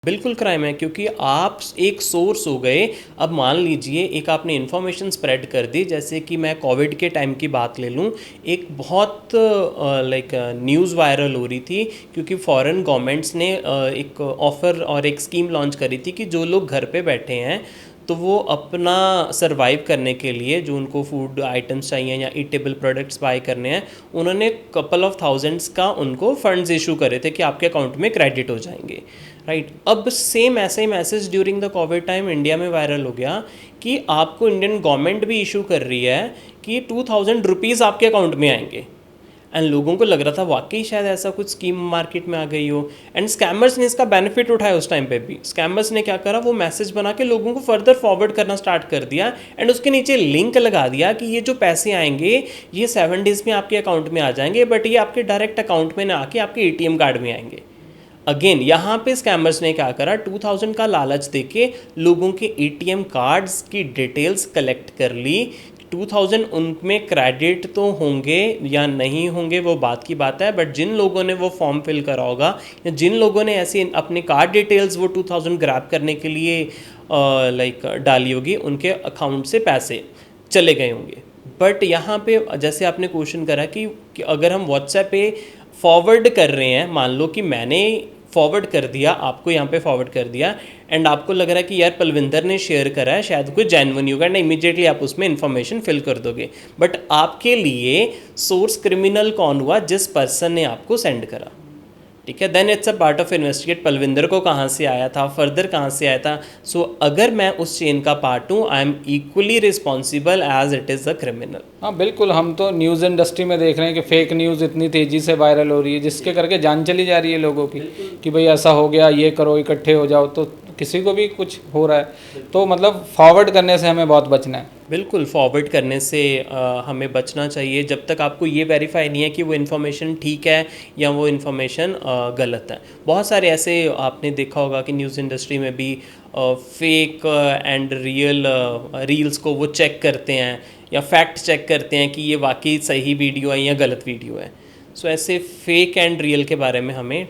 बिल्कुल क्राइम है, क्योंकि आप एक सोर्स हो गए। अब मान लीजिए एक आपने इन्फॉर्मेशन स्प्रेड कर दी, जैसे कि मैं कोविड के टाइम की बात ले लूँ, एक बहुत लाइक न्यूज़ वायरल हो रही थी, क्योंकि फॉरेन गवर्नमेंट्स ने एक ऑफ़र और एक स्कीम लॉन्च करी थी कि जो लोग घर पे बैठे हैं तो वो अपना सरवाइव करने के लिए जो उनको फूड आइटम्स चाहिए या ईटेबल प्रोडक्ट्स बाय करने हैं, उन्होंने कपल ऑफ थाउजेंड्स का उनको फंड्स इशू करे थे कि आपके अकाउंट में क्रेडिट हो जाएंगे, राइट। अब सेम ऐसे ही message during the COVID time India में वायरल हो गया कि आपको इंडियन गवर्नमेंट भी इशू कर रही है कि 2000 रुपीज़ आपके अकाउंट में आएंगे। एंड लोगों को लग रहा था वाकई शायद ऐसा कुछ स्कीम मार्केट में आ गई हो, एंड स्कैमर्स ने इसका बेनिफिट उठाया। उस टाइम पे भी स्कैमर्स ने क्या करा, वो मैसेज बना के लोगों को फर्दर फॉरवर्ड करना स्टार्ट कर दिया, एंड उसके नीचे लिंक लगा दिया कि ये जो पैसे आएंगे ये 7 डेज़ में आपके अकाउंट में आ जाएंगे, बट ये आपके डायरेक्ट अकाउंट में ना आके आपके ATM कार्ड में आएंगे। अगेन यहाँ पे स्कैमर्स ने क्या करा, 2000 का लालच देके लोगों के ATM कार्ड्स की डिटेल्स कलेक्ट कर ली। 2000 उनमें क्रेडिट तो होंगे या नहीं होंगे वो बात की बात है, बट जिन लोगों ने वो फॉर्म फिल करा होगा या जिन लोगों ने ऐसी अपनी कार्ड डिटेल्स वो 2000 ग्रैब करने के लिए लाइक डाली होगी, उनके अकाउंट से पैसे चले गए होंगे। बट यहाँ पे जैसे आपने क्वेश्चन करा कि अगर हम व्हाट्सएप पे फॉरवर्ड कर रहे हैं, मान लो कि मैंने फॉरवर्ड कर दिया, आपको यहाँ पे फॉरवर्ड कर दिया, एंड आपको लग रहा है कि यार पलविंदर ने शेयर करा है, शायद कोई जेन्युइन होगा, ना इमीडिएटली आप उसमें इन्फॉर्मेशन फिल कर दोगे। बट आपके लिए सोर्स क्रिमिनल कौन हुआ, जिस पर्सन ने आपको सेंड करा, ठीक है। Then it's a part of investigate Palvinder को कहाँ से आया था, फर्दर कहाँ से आया था। सो अगर मैं उस चेन का पार्ट हूँ, I am equally responsible as it is a criminal. हाँ बिल्कुल, हम तो न्यूज़ इंडस्ट्री में देख रहे हैं कि फेक न्यूज़ इतनी तेज़ी से वायरल हो रही है, जिसके करके जान चली जा रही है लोगों की कि भाई ऐसा हो गया, ये करो, इकट्ठे हो जाओ, तो किसी को भी कुछ हो रहा है। तो मतलब फॉरवर्ड करने से हमें बहुत बचना है। बिल्कुल, फॉरवर्ड करने से हमें बचना चाहिए जब तक आपको ये वेरीफाई नहीं है कि वो इन्फॉर्मेशन ठीक है या वो इन्फॉर्मेशन गलत है। बहुत सारे ऐसे आपने देखा होगा कि न्यूज़ इंडस्ट्री में भी फेक एंड रियल रील्स को वो चेक करते हैं या फैक्ट चेक करते हैं कि ये वाकई सही वीडियो है या गलत वीडियो है। सो ऐसे फेक एंड रियल के बारे में हमें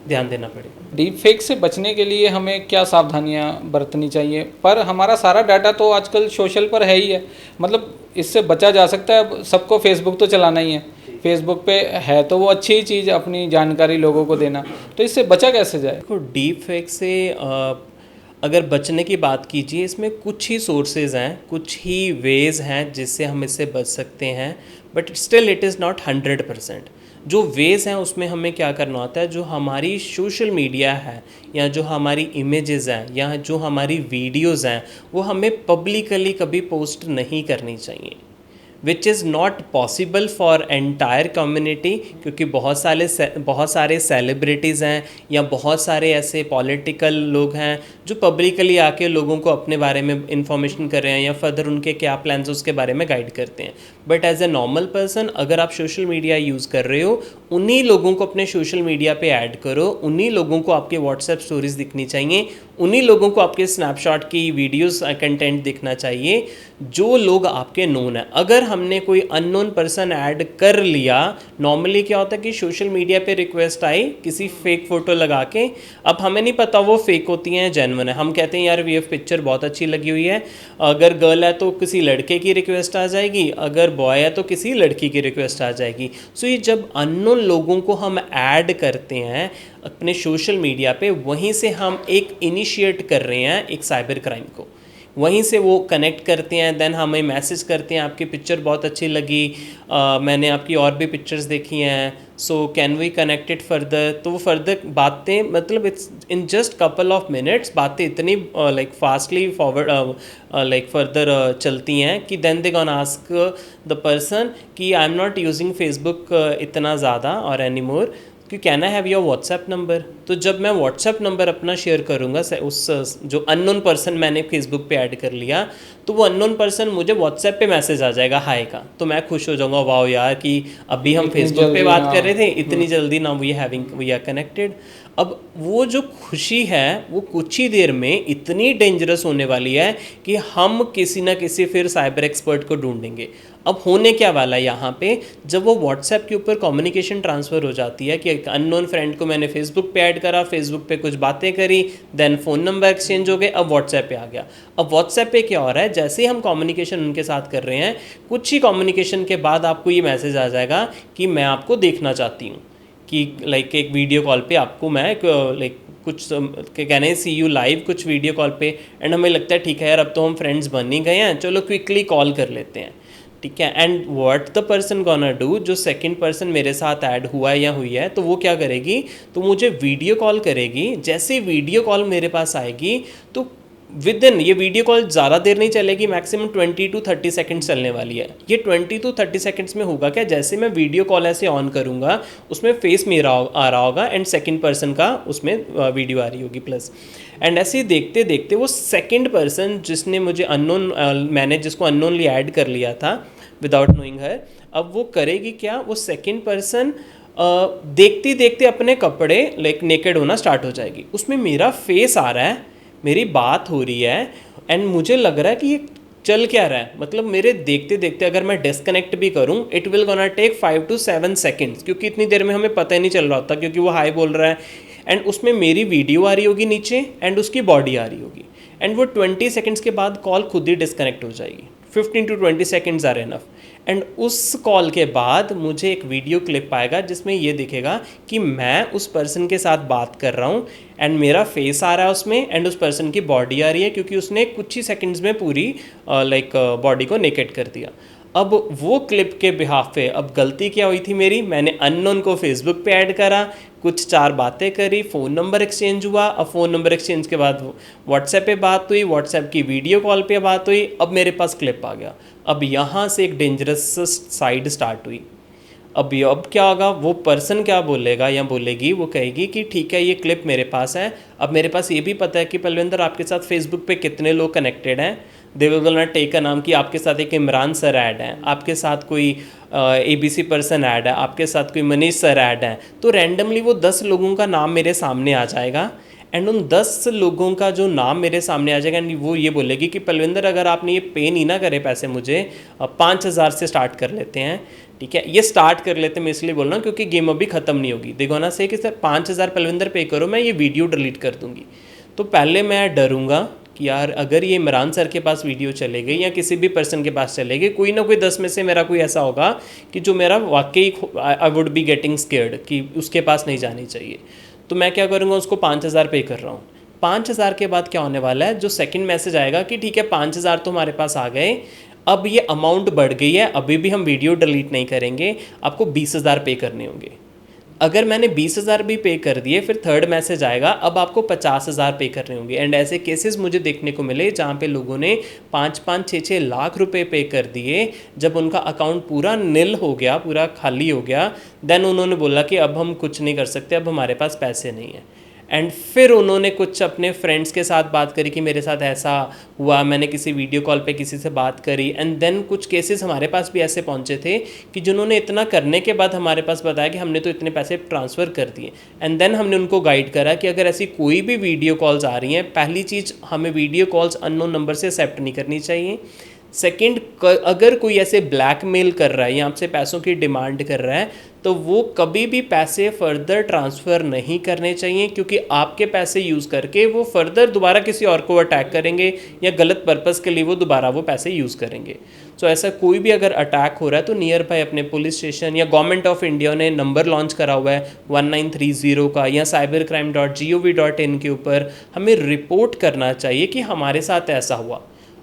ध्यान देना पड़ेगा। डीप फेक से बचने के लिए हमें क्या सावधानियां बरतनी चाहिए? पर हमारा सारा डाटा तो आजकल सोशल पर है ही है, मतलब इससे बचा जा सकता है। सबको फेसबुक तो चलाना ही है, फेसबुक पे है तो वो अच्छी ही चीज़, अपनी जानकारी लोगों को देना, तो इससे बचा कैसे जाए? देखो, डीप फेक से अगर बचने की बात कीजिए, इसमें कुछ ही सोर्सेज हैं, कुछ ही वेज़ हैं जिससे हम इससे बच सकते हैं, but still it is not 100%। जो वेज़ हैं उसमें हमें क्या करना होता है, जो हमारी सोशल मीडिया है या जो हमारी इमेजेस हैं या जो हमारी वीडियोस हैं, वो हमें पब्लिकली कभी पोस्ट नहीं करनी चाहिए, which is not possible for entire community, क्योंकि बहुत सारे सेलिब्रिटीज़ हैं या बहुत सारे ऐसे पॉलिटिकल लोग हैं जो पब्लिकली आके लोगों को अपने बारे में इंफॉर्मेशन कर रहे हैं या फर्दर उनके क्या प्लान्स उसके बारे में गाइड करते हैं। But as a normal person अगर आप सोशल मीडिया यूज़ कर रहे हो, उन्हीं लोगों को अपने सोशल मीडिया पे ऐड करो, उन्हीं लोगों को आपके व्हाट्सएप स्टोरीज दिखनी चाहिए, उन्हीं लोगों को आपके स्नैपशॉट की वीडियोस कंटेंट दिखना चाहिए जो लोग आपके नोन है। अगर हमने कोई अननोन पर्सन ऐड कर लिया, नॉर्मली क्या होता है कि सोशल मीडिया पे रिक्वेस्ट आई किसी फेक फ़ोटो लगा के, अब हमें नहीं पता वो फेक होती हैं जेन्युइन है, हम कहते हैं यार ये पिक्चर बहुत अच्छी लगी हुई है, अगर गर्ल है तो किसी लड़के की रिक्वेस्ट आ जाएगी, अगर बॉय है तो किसी लड़की की रिक्वेस्ट आ जाएगी। सो ये जब अननोन लोगों को हम ऐड करते हैं अपने सोशल मीडिया पे, वहीं से हम एक इनिशिएट कर रहे हैं एक साइबर क्राइम को, वहीं से वो कनेक्ट करते हैं, देन हमें मैसेज करते हैं आपकी पिक्चर बहुत अच्छी लगी, मैंने आपकी और भी पिक्चर्स देखी हैं, so can we connected further. तो वो फर्दर बातें मतलब it's in just couple of minutes बातें इतनी like fastly forward like further चलती हैं कि then they gone ask the person कि I am not using Facebook इतना ज़्यादा और एनी मोर, कि can I have your WhatsApp number. तो जब मैं व्हाट्सएप नंबर अपना शेयर करूँगा उस जो अननोन पर्सन मैंने फेसबुक पे ऐड कर लिया, तो वो अननोन पर्सन मुझे व्हाट्सएप पे मैसेज आ जाएगा हाय का, तो मैं खुश हो जाऊँगा, वाओ यार कि अभी हम फेसबुक पे बात कर रहे थे, इतनी जल्दी ना वी आर कनेक्टेड। अब वो जो खुशी है वो कुछ ही देर में इतनी डेंजरस होने वाली है कि हम किसी ना किसी फिर साइबर एक्सपर्ट को ढूंढेंगे। अब होने क्या वाला है यहाँ पे, जब वो व्हाट्सएप के ऊपर कम्युनिकेशन ट्रांसफ़र हो जाती है कि एक अननोन फ्रेंड को मैंने फेसबुक पे ऐड करा, फेसबुक पे कुछ बातें करी, देन फ़ोन नंबर एक्सचेंज हो गए, अब व्हाट्सएप पे आ गया। अब व्हाट्सएप पे क्या हो रहा है, जैसे ही हम कम्युनिकेशन उनके साथ कर रहे हैं, कुछ ही कम्युनिकेशन के बाद आपको ये मैसेज आ जाएगा कि मैं आपको देखना चाहती हूँ, कि लाइक एक वीडियो कॉल पे आपको मैं लाइक कुछ कहने सी यू लाइव कुछ वीडियो कॉल पे, एंड हमें लगता है ठीक है यार अब तो हम फ्रेंड्स बन ही गए हैं, चलो क्विकली कॉल कर लेते हैं, ठीक है। And what the person gonna do, जो सेकंड पर्सन मेरे साथ ऐड हुआ है या हुई है, तो वो क्या करेगी, तो मुझे वीडियो कॉल करेगी। जैसे वीडियो कॉल मेरे पास आएगी तो विद इन, ये वीडियो कॉल ज़्यादा देर नहीं चलेगी, मैक्सिमम 20 to 30 सेकंड्स चलने वाली है। ये 20 to 30 सेकंड्स में होगा क्या, जैसे मैं वीडियो कॉल ऐसे ऑन करूँगा उसमें फेस मेरा आ रहा होगा एंड सेकंड पर्सन का उसमें वीडियो आ रही होगी प्लस, एंड ऐसे देखते देखते वो सेकंड पर्सन जिसने मुझे अननोन मैंने जिसको अननोनली ऐड कर लिया था विदाउट नोइंग हर, अब वो करेगी क्या, वो सेकंड पर्सन देखते देखते अपने कपड़े लाइक नेकेड होना स्टार्ट हो जाएगी, उसमें मेरा फेस आ रहा है, मेरी बात हो रही है, एंड मुझे लग रहा है कि ये चल क्या रहा है, मतलब मेरे देखते देखते अगर मैं डिस्कनेक्ट भी करूं it will gonna take 5 to 7 seconds, क्योंकि इतनी देर में हमें पता ही नहीं चल रहा होता, क्योंकि वो हाई बोल रहा है एंड उसमें मेरी वीडियो आ रही होगी नीचे एंड उसकी बॉडी आ रही होगी, एंड वो 20 सेकेंड्स के बाद कॉल खुद ही डिस्कनेक्ट हो जाएगी। 15 to 20 seconds are enough, and उस कॉल के बाद मुझे एक वीडियो क्लिप आएगा जिसमें ये दिखेगा कि मैं उस पर्सन के साथ बात कर रहा हूँ एंड मेरा फेस आ रहा है उसमें एंड उस पर्सन की बॉडी आ रही है, क्योंकि उसने कुछ ही सेकंड्स में पूरी लाइक बॉडी को नेकेड कर दिया। अब वो क्लिप के बिहाफ पे अब गलती क्या हुई थी मेरी, मैंने अननोन को फेसबुक पे ऐड करा, कुछ 4 बातें करी, फ़ोन नंबर एक्सचेंज हुआ, अब फ़ोन नंबर एक्सचेंज के बाद व्हाट्सएप पे बात हुई, व्हाट्सएप की वीडियो कॉल पे बात हुई, अब मेरे पास क्लिप आ गया। अब यहाँ से एक डेंजरस साइड स्टार्ट हुई। अब क्या होगा, वो पर्सन क्या बोलेगा या बोलेगी, वो कहेगी कि ठीक है ये क्लिप मेरे पास है, अब मेरे पास ये भी पता है कि पलविंदर आपके साथ फेसबुक पे कितने लोग कनेक्टेड हैं, they will not take a नाम कि आपके साथ एक इमरान सर ऐड है, आपके साथ कोई ABC पर्सन ऐड है, आपके साथ कोई मनीष सर ऐड है, तो रैंडमली वो 10 लोगों का नाम मेरे सामने आ जाएगा, एंड उन 10 लोगों का जो नाम मेरे सामने आ जाएगा एंड वो ये बोलेगी कि पलविंदर अगर आपने ये पे नहीं ना करे पैसे मुझे, 5000 से स्टार्ट कर लेते हैं, ठीक है। ये स्टार्ट कर लेते हैं मैं इसलिए बोल रहा हूँ क्योंकि गेम अभी ख़त्म नहीं होगी। देखो ना से कि सर 5000 पलविंदर पे करो, मैं ये वीडियो डिलीट कर दूँगी। तो पहले मैं डरूँगा कि यार अगर ये इमरान सर के पास वीडियो चले गई या किसी भी पर्सन के पास चले गई, कोई ना कोई 10 में से मेरा कोई ऐसा होगा कि जो मेरा वाकई I would be getting scared कि उसके पास नहीं जानी चाहिए। तो मैं क्या करूँगा, उसको 5000 पे कर रहा हूँ। 5000 के बाद क्या होने वाला है, जो सेकंड मैसेज आएगा कि ठीक है 5000 तो हमारे पास आ गए, अब ये अमाउंट बढ़ गई है, अभी भी हम वीडियो डिलीट नहीं करेंगे, आपको 20000 पे करने होंगे। अगर मैंने 20000 भी पे कर दिए, फिर थर्ड मैसेज आएगा अब आपको 50000 पे करने होंगे। एंड ऐसे केसेस मुझे देखने को मिले जहाँ पे लोगों ने 5-5, 6-6 लाख रुपए पे कर दिए। जब उनका अकाउंट पूरा निल हो गया, पूरा खाली हो गया, देन उन्होंने बोला कि अब हम कुछ नहीं कर सकते, अब हमारे पास पैसे नहीं है। एंड फिर उन्होंने कुछ अपने फ्रेंड्स के साथ बात करी कि मेरे साथ ऐसा हुआ, मैंने किसी वीडियो कॉल पे किसी से बात करी, एंड देन कुछ केसेस हमारे पास भी ऐसे पहुंचे थे कि जिन्होंने इतना करने के बाद हमारे पास बताया कि हमने तो इतने पैसे ट्रांसफ़र कर दिए। एंड देन हमने उनको गाइड करा कि अगर ऐसी कोई भी वीडियो कॉल्स आ रही हैं, पहली चीज़ हमें वीडियो कॉल्स अननोन नंबर से एक्सेप्ट नहीं करनी चाहिए। सेकंड, अगर कोई ऐसे ब्लैकमेल कर रहा है या आपसे पैसों की डिमांड कर रहा है तो वो कभी भी पैसे फर्दर ट्रांसफ़र नहीं करने चाहिए, क्योंकि आपके पैसे यूज़ करके वो फर्दर दोबारा किसी और को अटैक करेंगे या गलत पर्पज़ के लिए वो दोबारा वो पैसे यूज़ करेंगे। तो ऐसा कोई भी अगर अटैक हो रहा है तो नियर बाय अपने पुलिस स्टेशन या गवर्नमेंट ऑफ इंडिया ने नंबर लॉन्च करा हुआ है 1930 का, या cybercrime.gov.in के ऊपर हमें रिपोर्ट करना चाहिए कि हमारे साथ ऐसा हुआ।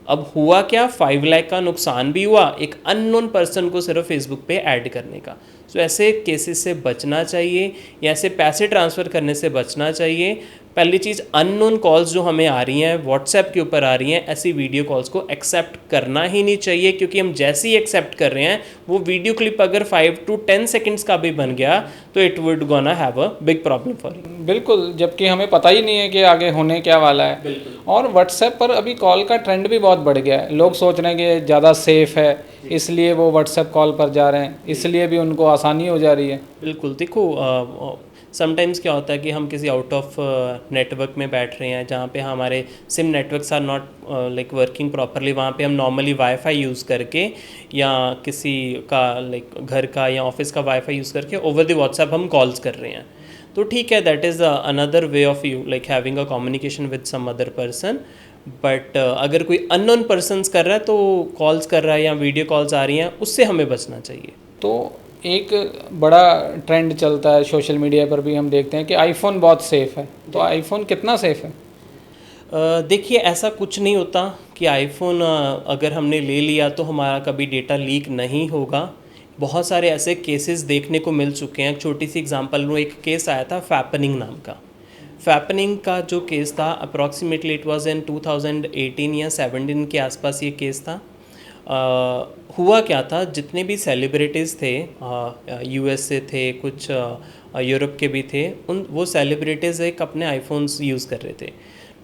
अब हुआ क्या, 5 लाख का नुकसान भी हुआ एक अननोन पर्सन को सिर्फ फेसबुक पे ऐड करने का। सो ऐसे केसेस से बचना चाहिए या ऐसे पैसे ट्रांसफ़र करने से बचना चाहिए। पहली चीज़, अननोन कॉल्स जो हमें आ रही हैं व्हाट्सएप के ऊपर आ रही हैं, ऐसी वीडियो कॉल्स को एक्सेप्ट करना ही नहीं चाहिए, क्योंकि हम जैसे ही एक्सेप्ट कर रहे हैं वो वीडियो क्लिप अगर 5 to 10 सेकेंड्स का भी बन गया तो it would gonna have a big problem for you. बिल्कुल, जबकि हमें पता ही नहीं है कि आगे होने क्या वाला है। और व्हाट्सएप पर अभी कॉल का ट्रेंड भी बहुत बढ़ गया है। लोग सोच रहे हैं कि ज़्यादा सेफ़ है, इसलिए वो व्हाट्सएप कॉल पर जा रहे हैं, इसलिए भी उनको आसानी हो जा रही है। बिल्कुल, देखो समटाइम्स क्या होता है कि हम किसी आउट ऑफ नेटवर्क में बैठ रहे हैं जहाँ पे हमारे SIM networks are not like working properly, वहाँ पे हम नॉर्मली वाईफाई यूज़ करके या किसी का लाइक घर का या ऑफिस का वाईफाई यूज़ करके ओवर द व्हाट्सएप हम कॉल्स कर रहे हैं, तो ठीक है, that is another way of you like having a communication with some other person. But अगर कोई अननोन पर्सनस कर रहा है तो कॉल्स कर रहा है या वीडियो कॉल्स आ रही हैं, उससे हमें बचना चाहिए। तो एक बड़ा ट्रेंड चलता है सोशल मीडिया पर भी, हम देखते हैं कि आईफोन बहुत सेफ़ है। तो आईफोन कितना सेफ़ है? देखिए, ऐसा कुछ नहीं होता कि आईफोन अगर हमने ले लिया तो हमारा कभी डेटा लीक नहीं होगा। बहुत सारे ऐसे केसेस देखने को मिल चुके हैं। एक छोटी सी एग्जांपल लूँ, एक केस आया था फैपनिंग नाम का। फैपनिंग का जो केस था अप्रॉक्सीमेटली इट वाज इन 2018 या 17 के आसपास ये केस था। हुआ क्या था, जितने भी सेलिब्रिटीज़ थे, यूएस से थे, कुछ यूरोप के भी थे, वो सेलिब्रिटीज़ एक अपने आईफोन्स यूज़ कर रहे थे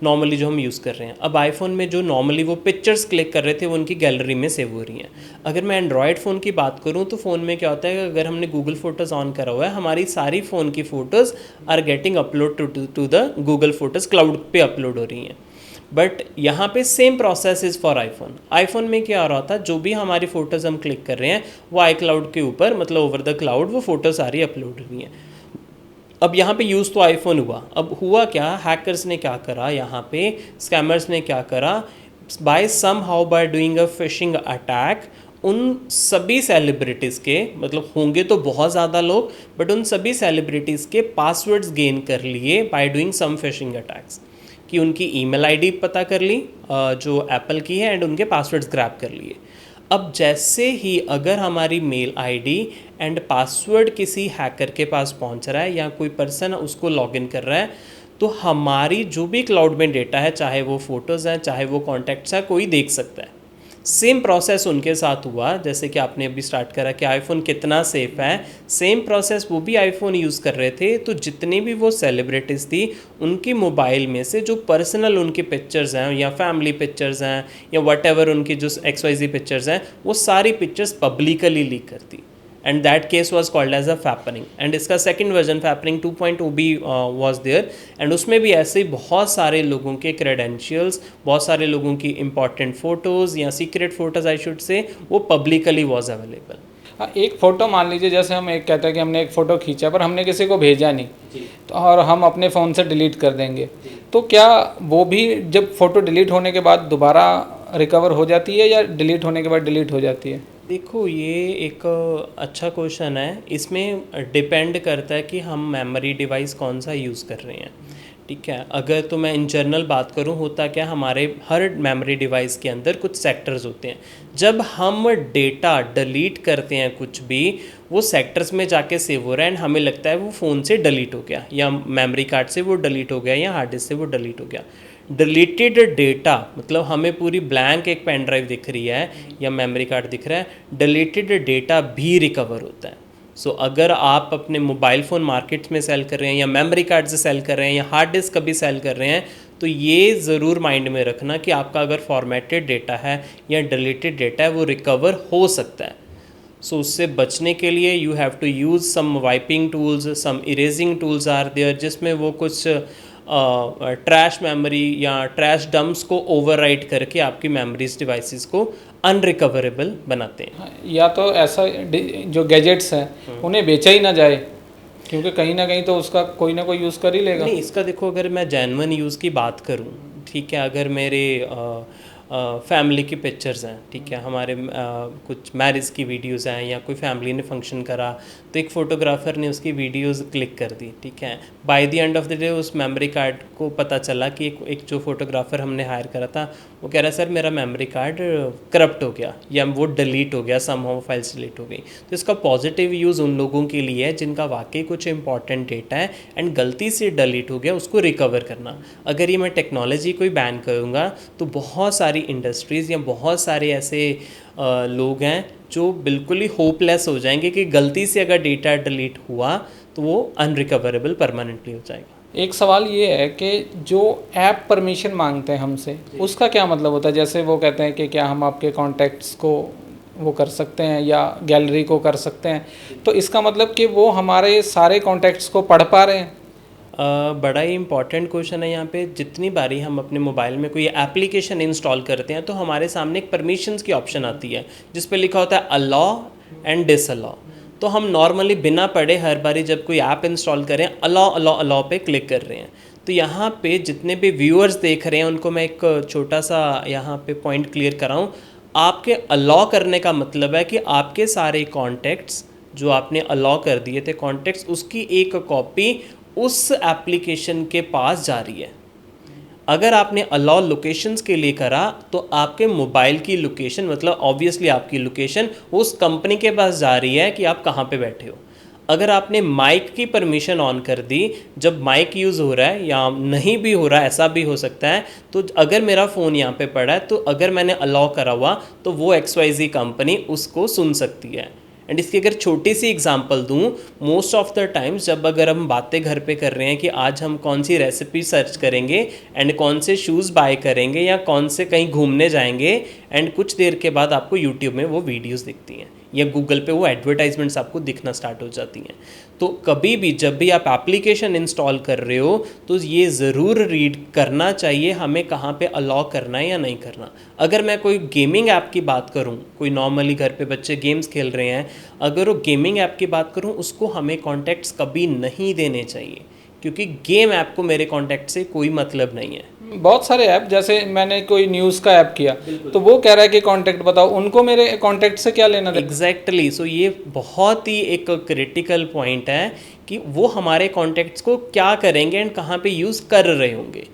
नॉर्मली जो हम यूज़ कर रहे हैं। अब आईफोन में जो नॉर्मली वो पिक्चर्स क्लिक कर रहे थे वो उनकी गैलरी में सेव हो रही हैं। अगर मैं एंड्रॉयड फ़ोन की बात करूँ तो फ़ोन में क्या होता है कि अगर हमने गूगल फ़ोटोज़ ऑन करा हुआ है, हमारी सारी फ़ोन की photos are getting upload to the Google photos, cloud पे अपलोड हो रही हैं। बट यहाँ पे same process is for iPhone. IPhone में क्या हो रहा था, जो भी हमारी फ़ोटोज़ हम क्लिक कर रहे हैं वो आई क्लाउड के ऊपर, मतलब ओवर द क्लाउड, वो फ़ोटो सारी अपलोड हो रही हैं। अब यहाँ पे यूज़ तो आईफोन हुआ, अब हुआ क्या, हैकर्स ने क्या करा, यहाँ पे स्कैमर्स ने क्या करा, by somehow by doing a phishing attack, उन सभी सेलिब्रिटीज़ के, मतलब होंगे तो बहुत ज़्यादा लोग, बट उन सभी सेलिब्रिटीज़ के पासवर्ड्स गेन कर लिए by doing some phishing attacks, कि उनकी ईमेल आईडी पता कर ली जो एप्पल की है, एंड उनके पासवर्ड्स ग्रैब कर लिए। अब जैसे ही अगर हमारी मेल आईडी एंड पासवर्ड किसी हैकर के पास पहुंच रहा है या कोई पर्सन उसको लॉगिन कर रहा है, तो हमारी जो भी क्लाउड में डेटा है, चाहे वो फ़ोटोज़ हैं, चाहे वो कॉन्टैक्ट्स हैं, कोई देख सकता है। सेम प्रोसेस उनके साथ हुआ, जैसे कि आपने अभी स्टार्ट करा कि आईफोन कितना सेफ़ है, सेम प्रोसेस वो भी आईफोन यूज़ कर रहे थे। तो जितनी भी वो सेलिब्रिटीज़ थी, उनकी मोबाइल में से जो पर्सनल उनकी पिक्चर्स हैं या फैमिली पिक्चर्स हैं या व्हाटएवर उनकी जो XYZ पिक्चर्स हैं, वो सारी पिक्चर्स पब्लिकली लीक कर दी, and that case was called as a fappening. And इसका सेकंड वर्जन फैपनिंग 2.0 भी वाज देयर, एंड उसमें भी ऐसे ही बहुत सारे लोगों के क्रेडेंशियल्स, बहुत सारे लोगों की इंपॉर्टेंट फ़ोटोज़ या secret photos I should say, वो पब्लिकली वाज अवेलेबल। हाँ, एक फ़ोटो मान लीजिए, जैसे हम एक कहते हैं कि हमने एक फ़ोटो खींचा पर हमने किसी को भेजा नहीं, तो और हम अपने फ़ोन से डिलीट कर देंगे, तो क्या वो भी जब फ़ोटो डिलीट होने के बाद दोबारा रिकवर हो जाती है या डिलीट होने के बाद डिलीट हो जाती है? देखो, ये एक अच्छा क्वेश्चन है। इसमें डिपेंड करता है कि हम मेमोरी डिवाइस कौन सा यूज़ कर रहे हैं, ठीक है। अगर तो मैं इन जनरल बात करूं, होता क्या, हमारे हर मेमोरी डिवाइस के अंदर कुछ सेक्टर्स होते हैं। जब हम डेटा डिलीट करते हैं कुछ भी, वो सेक्टर्स में जाके सेव हो रहा है, एंड हमें लगता है वो फ़ोन से डिलीट हो गया या मेमोरी कार्ड से वो डिलीट हो गया या हार्ड डिस्क से वो डिलीट हो गया। डिलीटेड डेटा मतलब हमें पूरी ब्लैंक एक पेन ड्राइव दिख रही है या मेमोरी कार्ड दिख रहा है, डिलीटेड डेटा भी रिकवर होता है। सो अगर आप अपने मोबाइल फ़ोन मार्केट्स में सेल कर रहे हैं या मेमोरी कार्ड से सेल कर रहे हैं या हार्ड डिस्क कभी सेल कर रहे हैं, तो ये ज़रूर माइंड में रखना कि आपका अगर फॉर्मेटेड डेटा है या डिलीटेड डेटा है वो रिकवर हो सकता है। सो उससे बचने के लिए you have to use some wiping tools, some erasing tools are there, जिसमें वो कुछ ट्रैश मेमोरी या ट्रैश डम्प्स को ओवरराइट करके आपकी मेमोरीज डिवाइसेस को अनरिकवरेबल बनाते हैं। या तो ऐसा जो गैजेट्स हैं उन्हें बेचा ही ना जाए, क्योंकि कहीं ना कहीं तो उसका कोई ना कोई यूज़ कर ही लेगा। नहीं, इसका देखो, अगर मैं जेन्युइन यूज़ की बात करूं, ठीक है, अगर मेरे फैमिली की पिक्चर्स हैं, ठीक है, हमारे कुछ मैरिज की वीडियोस हैं या कोई फैमिली ने फंक्शन करा तो एक फ़ोटोग्राफ़र ने उसकी वीडियोस क्लिक कर दी, ठीक है, by the end of the day उस मेमोरी कार्ड को पता चला कि एक जो फोटोग्राफ़र हमने हायर करा था वो कह रहा है सर मेरा मेमोरी कार्ड करप्ट हो गया या वो डिलीट हो गया, समहाउ फाइल्स डिलीट हो गई। तो इसका पॉजिटिव यूज़ उन लोगों के लिए है जिनका वाकई कुछ इंपॉर्टेंट डेटा है एंड गलती से डिलीट हो गया, उसको रिकवर करना। अगर ये मैं टेक्नोलॉजी को ही बैन करूँगा तो बहुत सारी इंडस्ट्रीज़ या बहुत सारे ऐसे लोग हैं जो बिल्कुल ही होपलेस हो जाएंगे कि गलती से अगर डेटा डिलीट हुआ तो वो अनरिकवरेबल परमानेंटली हो जाएगा। एक सवाल ये है कि जो ऐप परमिशन मांगते हैं हमसे, उसका क्या मतलब होता है? जैसे वो कहते हैं कि क्या हम आपके कॉन्टैक्ट्स को वो कर सकते हैं या गैलरी को कर सकते हैं, तो इसका मतलब कि वो हमारे सारे कॉन्टैक्ट्स को पढ़ पा रहे हैं? बड़ा ही इंपॉर्टेंट क्वेश्चन है यहाँ पे। जितनी बारी हम अपने मोबाइल में कोई एप्लीकेशन इंस्टॉल करते हैं तो हमारे सामने एक परमिशंस की ऑप्शन आती है जिस पे लिखा होता है अलाउ एंड डिसअलाउ। तो हम नॉर्मली बिना पढ़े हर बारी जब कोई ऐप इंस्टॉल करें अलाउ अलाउ अलाउ पे क्लिक कर रहे हैं। तो यहाँ पे जितने भी व्यूअर्स देख रहे हैं उनको मैं एक छोटा सा यहाँ पे पॉइंट क्लियर कराऊँ। आपके अलाउ करने का मतलब है कि आपके सारे कॉन्टैक्ट्स जो आपने अलाउ कर दिए थे कॉन्टैक्ट्स, उसकी एक कॉपी उस एप्लीकेशन के पास जा रही है। अगर आपने अलाउ लोकेशंस के लिए करा तो आपके मोबाइल की लोकेशन, मतलब ऑब्वियसली आपकी लोकेशन उस कंपनी के पास जा रही है कि आप कहाँ पे बैठे हो। अगर आपने माइक की परमिशन ऑन कर दी, जब माइक यूज़ हो रहा है या नहीं भी हो रहा है, ऐसा भी हो सकता है, तो अगर मेरा फ़ोन यहाँ पे पड़ा है तो अगर मैंने अलाउ करा हुआ तो वो XYZ कंपनी उसको सुन सकती है। एंड इसकी अगर छोटी सी एग्जांपल दूं, मोस्ट ऑफ द टाइम्स जब अगर हम बातें घर पे कर रहे हैं कि आज हम कौन सी रेसिपी सर्च करेंगे एंड कौन से शूज़ बाय करेंगे या कौन से कहीं घूमने जाएंगे, एंड कुछ देर के बाद आपको यूट्यूब में वो वीडियोस दिखती हैं या गूगल पे वो एडवर्टाइजमेंट्स आपको दिखना स्टार्ट हो जाती हैं। तो कभी भी जब भी आप एप्लीकेशन इंस्टॉल कर रहे हो तो ये ज़रूर रीड करना चाहिए हमें कहाँ पे अलाउ करना है या नहीं करना। अगर मैं कोई गेमिंग ऐप की बात करूँ, कोई नॉर्मली घर पे बच्चे गेम्स खेल रहे हैं, अगर वो गेमिंग ऐप की बात करूँ उसको हमें कॉन्टैक्ट्स कभी नहीं देने चाहिए, क्योंकि गेम ऐप को मेरे कॉन्टैक्ट से कोई मतलब नहीं है। बहुत सारे ऐप, जैसे मैंने कोई न्यूज़ का ऐप किया तो वो कह रहा है कि कांटेक्ट बताओ, उनको मेरे कांटेक्ट से क्या लेना देना? एग्जैक्टली। सो ये बहुत ही एक क्रिटिकल पॉइंट है कि वो हमारे कॉन्टैक्ट्स को क्या करेंगे एंड कहाँ पे यूज़ कर रहे होंगे।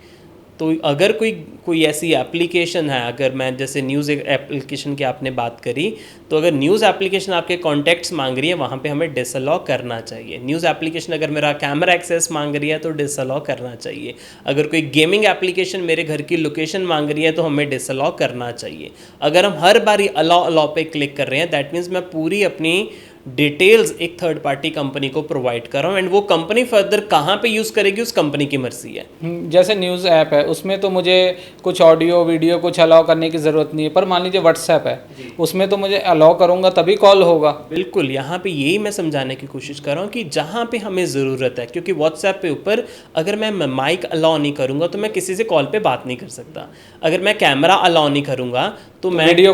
तो अगर कोई ऐसी एप्लीकेशन है, अगर मैं जैसे न्यूज़ एप्लीकेशन की आपने बात करी, तो अगर न्यूज़ एप्लीकेशन आपके कॉन्टैक्ट्स मांग रही है वहाँ पे हमें डिसअलाउ करना चाहिए। न्यूज़ एप्लीकेशन अगर मेरा कैमरा एक्सेस मांग रही है तो डिसअलाउ करना चाहिए। अगर कोई गेमिंग एप्लीकेशन मेरे घर की लोकेशन मांग रही है तो हमें डिसअलाउ करना चाहिए। अगर हम हर बारी अलाउ अलाउ पे क्लिक कर रहे हैं, दैट मीन्स मैं पूरी अपनी डिटेल्स एक थर्ड पार्टी कंपनी को प्रोवाइड कर रहा हूँ एंड वो कंपनी फर्दर कहाँ पे यूज़ करेगी उस कंपनी की मर्जी है। जैसे न्यूज़ ऐप है उसमें तो मुझे कुछ ऑडियो वीडियो कुछ अलाउ करने की ज़रूरत नहीं है, पर मान लीजिए व्हाट्सएप है, उसमें तो मुझे अलाउ करूँगा तभी कॉल होगा। बिल्कुल, यहाँ पे यही मैं समझाने की कोशिश कर रहा हूँ कि जहाँ पे हमें ज़रूरत है, क्योंकि व्हाट्सएप पे ऊपर अगर मैं माइक अलाउ नहीं करूँगा तो मैं किसी से कॉल पे बात नहीं कर सकता। अगर मैं कैमरा अलाउ नहीं करूँगा तो मैं वीडियो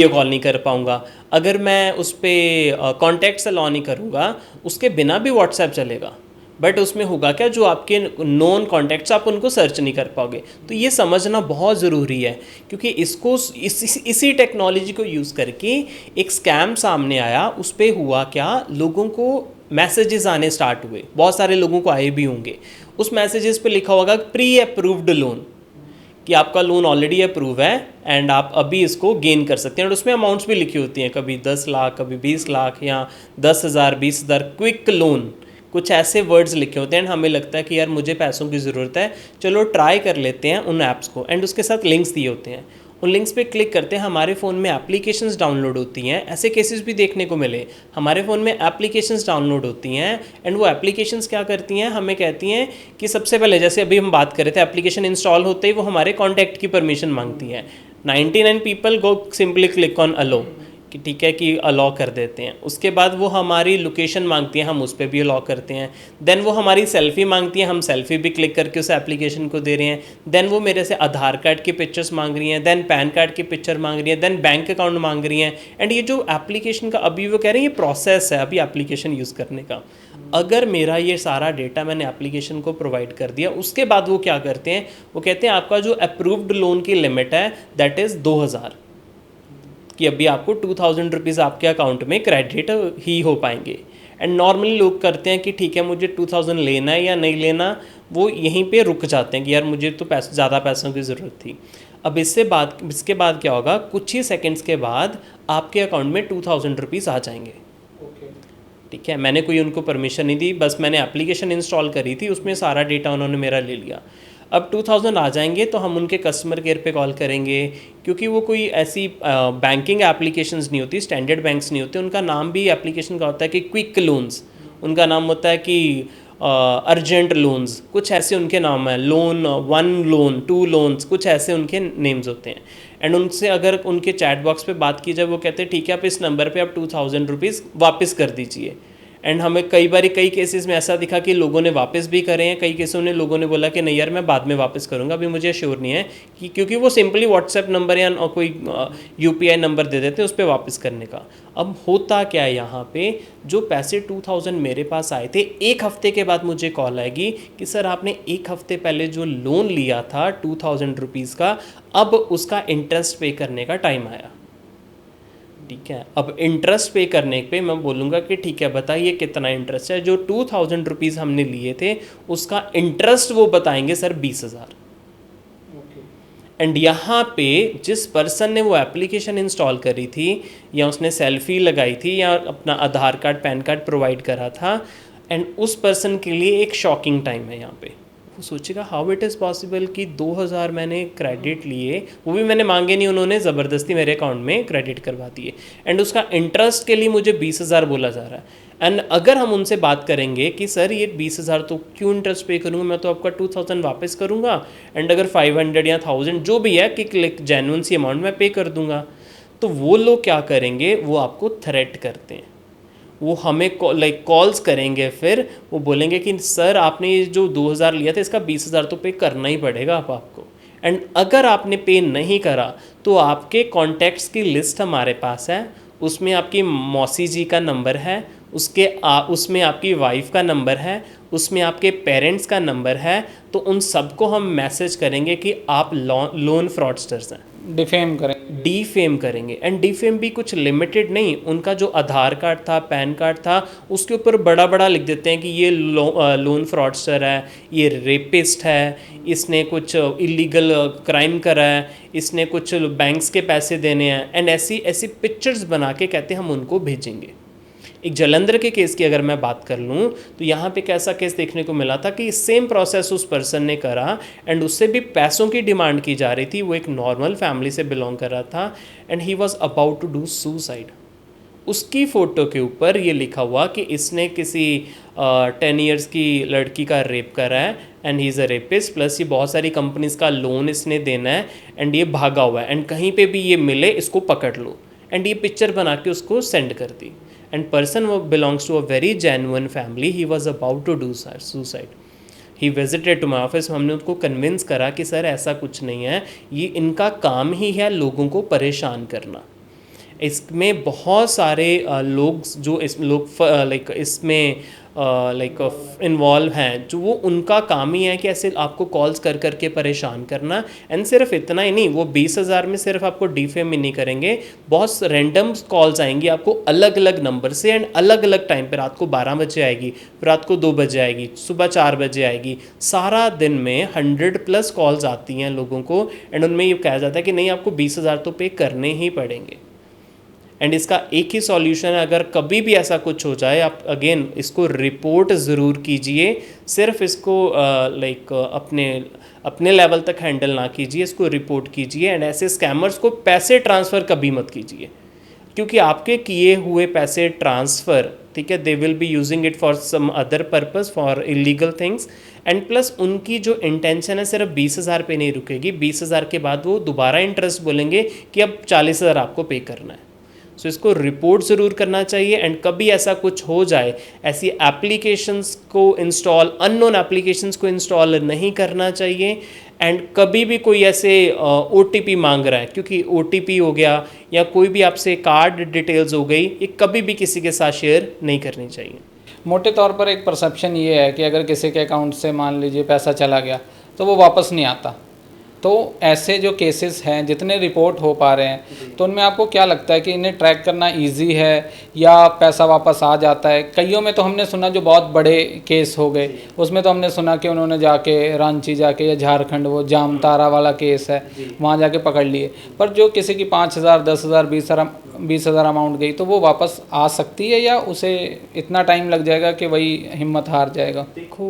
कॉल नहीं कर पाऊँगा। अगर मैं उस पर कॉन्टैक्ट्स अलाउ नहीं करूँगा उसके बिना भी व्हाट्सएप चलेगा, बट उसमें होगा क्या, जो आपके नॉन कॉन्टैक्ट्स आप उनको सर्च नहीं कर पाओगे। तो ये समझना बहुत ज़रूरी है, क्योंकि इसी टेक्नोलॉजी को यूज़ करके एक स्कैम सामने आया। उस पर हुआ क्या, लोगों को मैसेजेस आने स्टार्ट हुए, बहुत सारे लोगों को आए भी होंगे। उस मैसेजेस पे लिखा होगा प्री अप्रूव्ड लोन, कि आपका लोन ऑलरेडी अप्रूव है एंड आप अभी इसको गेन कर सकते हैं। और उसमें अमाउंट्स भी लिखी होती हैं, कभी 10 लाख, कभी 20 लाख या 10,000, 20,000, क्विक लोन, कुछ ऐसे वर्ड्स लिखे होते हैं। हमें लगता है कि यार मुझे पैसों की ज़रूरत है, चलो ट्राई कर लेते हैं उन ऐप्स को, एंड उसके साथ लिंक्स दिए होते हैं। उन लिंक्स पे क्लिक करते हैं, हमारे फ़ोन में एप्लीकेशंस डाउनलोड होती हैं। ऐसे केसेस भी देखने को मिले, हमारे फ़ोन में एप्लीकेशंस डाउनलोड होती हैं एंड वो एप्लीकेशंस क्या करती हैं, हमें कहती हैं कि सबसे पहले, जैसे अभी हम बात कर रहे थे, एप्लीकेशन इंस्टॉल होते ही वो हमारे कॉन्टैक्ट की परमिशन मांगती है। 99 people go simply click on allow कि ठीक है कि अलाउ कर देते हैं। उसके बाद वो हमारी लोकेशन मांगती है, हम उस पर भी अलाउ करते हैं। देन वो हमारी सेल्फ़ी मांगती है, हम सेल्फ़ी भी क्लिक करके उस एप्लीकेशन को दे रहे हैं। देन वो मेरे से आधार कार्ड की पिक्चर्स मांग रही हैं, देन पैन कार्ड की पिक्चर मांग रही हैं, देन बैंक अकाउंट मांग रही हैं। एंड ये जो एप्लीकेशन का अभी वो कह रहे हैं ये प्रोसेस है अभी एप्लीकेशन यूज़ करने का। अगर मेरा ये सारा डेटा मैंने एप्लीकेशन को प्रोवाइड कर दिया, उसके बाद वो क्या करते हैं, वो कहते हैं आपका जो अप्रूव्ड लोन की लिमिट है दैट इज़ 2000, कि अभी आपको 2000 रुपीज़ आपके अकाउंट में क्रेडिट ही हो पाएंगे। एंड नॉर्मली लोग करते हैं कि ठीक है मुझे 2000 लेना है या नहीं लेना, वो यहीं पे रुक जाते हैं कि यार मुझे तो पैसे, ज़्यादा पैसों की ज़रूरत थी। अब इसके बाद क्या होगा, कुछ ही सेकंड्स के बाद आपके अकाउंट में 2000 रुपीज़ आ जाएंगे। ठीक है, मैंने कोई उनको परमिशन नहीं दी, बस मैंने एप्लीकेशन इंस्टॉल करी थी, उसमें सारा डेटा उन्होंने मेरा ले लिया। अब 2000 आ जाएंगे तो हम उनके कस्टमर केयर पे कॉल करेंगे, क्योंकि वो कोई ऐसी बैंकिंग एप्लीकेशंस नहीं होती, स्टैंडर्ड बैंक्स नहीं होते। उनका नाम भी एप्लीकेशन का होता है कि क्विक लोन्स, उनका नाम होता है कि अर्जेंट लोन्स, कुछ ऐसे उनके नाम है, लोन 1 लोन 2 लोन्स, कुछ ऐसे उनके नेम्स होते हैं। एंड उनसे अगर उनके चैट बॉक्स पे बात की जाए, वो कहते हैं ठीक है आप इस नंबर पे आप 2000 रुपीज़ वापस कर दीजिए। एंड हमें कई केसेस में ऐसा दिखा कि लोगों ने वापस भी करे हैं, कई केसों में लोगों ने बोला कि नहीं यार मैं बाद में वापस करूंगा, अभी मुझे श्योर नहीं है, कि क्योंकि वो सिंपली व्हाट्सएप नंबर या कोई यूपीआई नंबर दे देते हैं उस पर वापस करने का। अब होता क्या है, यहाँ पे जो पैसे 2000 मेरे पास आए थे, एक हफ्ते के बाद मुझे कॉल आएगी कि सर आपने एक हफ्ते पहले जो लोन लिया था 2000 रुपीज़ का, अब उसका इंटरेस्ट पे करने का टाइम आया। ठीक है, अब इंटरेस्ट पे करने पे मैं बोलूँगा कि ठीक है बताइए कितना इंटरेस्ट है। जो 2000 रुपीज़ हमने लिए थे उसका इंटरेस्ट वो बताएंगे सर 20,000। एंड यहाँ पे जिस पर्सन ने वो एप्लीकेशन इंस्टॉल करी थी, या उसने सेल्फी लगाई थी, या अपना आधार कार्ड पैन कार्ड प्रोवाइड करा था, एंड उस पर्सन के लिए एक शॉकिंग टाइम है यहाँ पे। वो सोचेगा हाउ इट इज़ पॉसिबल कि 2000 मैंने क्रेडिट लिए, वो भी मैंने मांगे नहीं, उन्होंने ज़बरदस्ती मेरे अकाउंट में क्रेडिट करवा दिए, एंड उसका इंटरेस्ट के लिए मुझे 20,000 बोला जा रहा है। एंड अगर हम उनसे बात करेंगे कि सर ये 20,000 तो क्यों इंटरेस्ट पे करूँगा, मैं तो आपका 2000 वापस करूँगा, एंड अगर 500 या 1000 जो भी है कि जेन्युइन सी अमाउंट मैं पे कर दूँगा, तो वो लोग क्या करेंगे, वो आपको थ्रेट करते हैं। वो हमें कॉल्स करेंगे, फिर वो बोलेंगे कि सर आपने ये जो 2000 लिया था इसका 20,000 तो पे करना ही पड़ेगा आपको। एंड अगर आपने पे नहीं करा तो आपके कॉन्टैक्ट्स की लिस्ट हमारे पास है, उसमें आपकी मौसी जी का नंबर है, उसमें आपकी वाइफ का नंबर है, उसमें आपके पेरेंट्स का नंबर है, तो उन सबको हम मैसेज करेंगे कि आप लोन फ्रॉडस्टर्स हैं, डीफेम करेंगे। एंड डीफेम भी कुछ लिमिटेड नहीं, उनका जो आधार कार्ड था, पैन कार्ड था, उसके ऊपर बड़ा बड़ा लिख देते हैं कि ये लोन फ्रॉडस्टर है, ये रेपिस्ट है, इसने कुछ इलीगल क्राइम करा है, इसने कुछ बैंक्स के पैसे देने हैं, एंड ऐसी पिक्चर्स बना के कहते हैं हम उनको भेजेंगे। एक जलंधर के केस की अगर मैं बात कर लूँ तो यहाँ पे कैसा केस देखने को मिला था कि सेम प्रोसेस उस पर्सन ने करा, एंड उससे भी पैसों की डिमांड की जा रही थी। वो एक नॉर्मल फैमिली से बिलोंग कर रहा था, and he was about to do suicide. उसकी फ़ोटो के ऊपर ये लिखा हुआ कि इसने किसी 10 ईयर्स की लड़की का रेप करा है, and he is a rapist, plus ये बहुत सारी कंपनीज का लोन इसने देना है, एंड ये भागा हुआ है, एंड कहीं पे भी ये मिले इसको पकड़ लो। एंड ये पिक्चर बना के उसको सेंड कर दी। And person belongs to a very genuine family, he was about to do suicide. He visited to my office, हमने उनको कन्विंस करा कि सर ऐसा कुछ नहीं है, ये इनका काम ही है लोगों को परेशान करना। इसमें बहुत सारे लोग जो इसमें इन्वॉल्व हैं, जो वो उनका काम ही है कि ऐसे आपको कॉल्स कर करके परेशान करना। एंड सिर्फ इतना ही नहीं, वो 20,000 में सिर्फ आपको डीफेम ही नहीं करेंगे, बहुत रैंडम कॉल्स आएंगी आपको अलग अलग नंबर से, एंड अलग अलग टाइम पर, रात को 12 बजे आएगी, फिर रात को 2 बजे आएगी, सुबह 4 बजे आएगी, सारा दिन में 100+ कॉल्स आती हैं लोगों को, एंड उनमें ये कहा जाता है कि नहीं आपको 20,000 तो पे करने ही पड़ेंगे। एंड इसका एक ही सॉल्यूशन है, अगर कभी भी ऐसा कुछ हो जाए आप अगेन इसको रिपोर्ट ज़रूर कीजिए। सिर्फ इसको अपने लेवल तक हैंडल ना कीजिए, इसको रिपोर्ट कीजिए। एंड ऐसे स्कैमर्स को पैसे ट्रांसफ़र कभी मत कीजिए, क्योंकि आपके किए हुए पैसे ट्रांसफ़र, ठीक है, they will be using it for some other purpose, for illegal things. And plus उनकी जो इंटेंशन है सिर्फ 20,000 पे नहीं रुकेगी, 20,000 के बाद वो दोबारा इंटरेस्ट बोलेंगे कि अब 40,000 आपको पे करना है। सो इसको रिपोर्ट ज़रूर करना चाहिए। एंड कभी ऐसा कुछ हो जाए, ऐसी एप्लीकेशंस को इंस्टॉल, अननोन एप्लीकेशंस को इंस्टॉल नहीं करना चाहिए। एंड कभी भी कोई ऐसे OTP मांग रहा है, क्योंकि OTP हो गया या कोई भी आपसे कार्ड डिटेल्स हो गई, ये कभी भी किसी के साथ शेयर नहीं करनी चाहिए। मोटे तौर पर एक परसेप्शन ये है कि अगर किसी के अकाउंट से मान लीजिए पैसा चला गया तो वो वापस नहीं आता। तो ऐसे जो केसेस हैं जितने रिपोर्ट हो पा रहे हैं, तो उनमें आपको क्या लगता है कि इन्हें ट्रैक करना इजी है या पैसा वापस आ जाता है? कईयों में तो हमने सुना जो बहुत बड़े केस हो गए, उसमें तो हमने सुना कि उन्होंने जाके रांची जाके या झारखंड, वो जामतारा वाला केस है, वहाँ जाके पकड़ लिए। पर जो किसी की 5,000, 10,000, 20,000 अमाउंट गई, तो वो वापस आ सकती है या उसे इतना टाइम लग जाएगा कि वही हिम्मत हार जाएगा? देखो,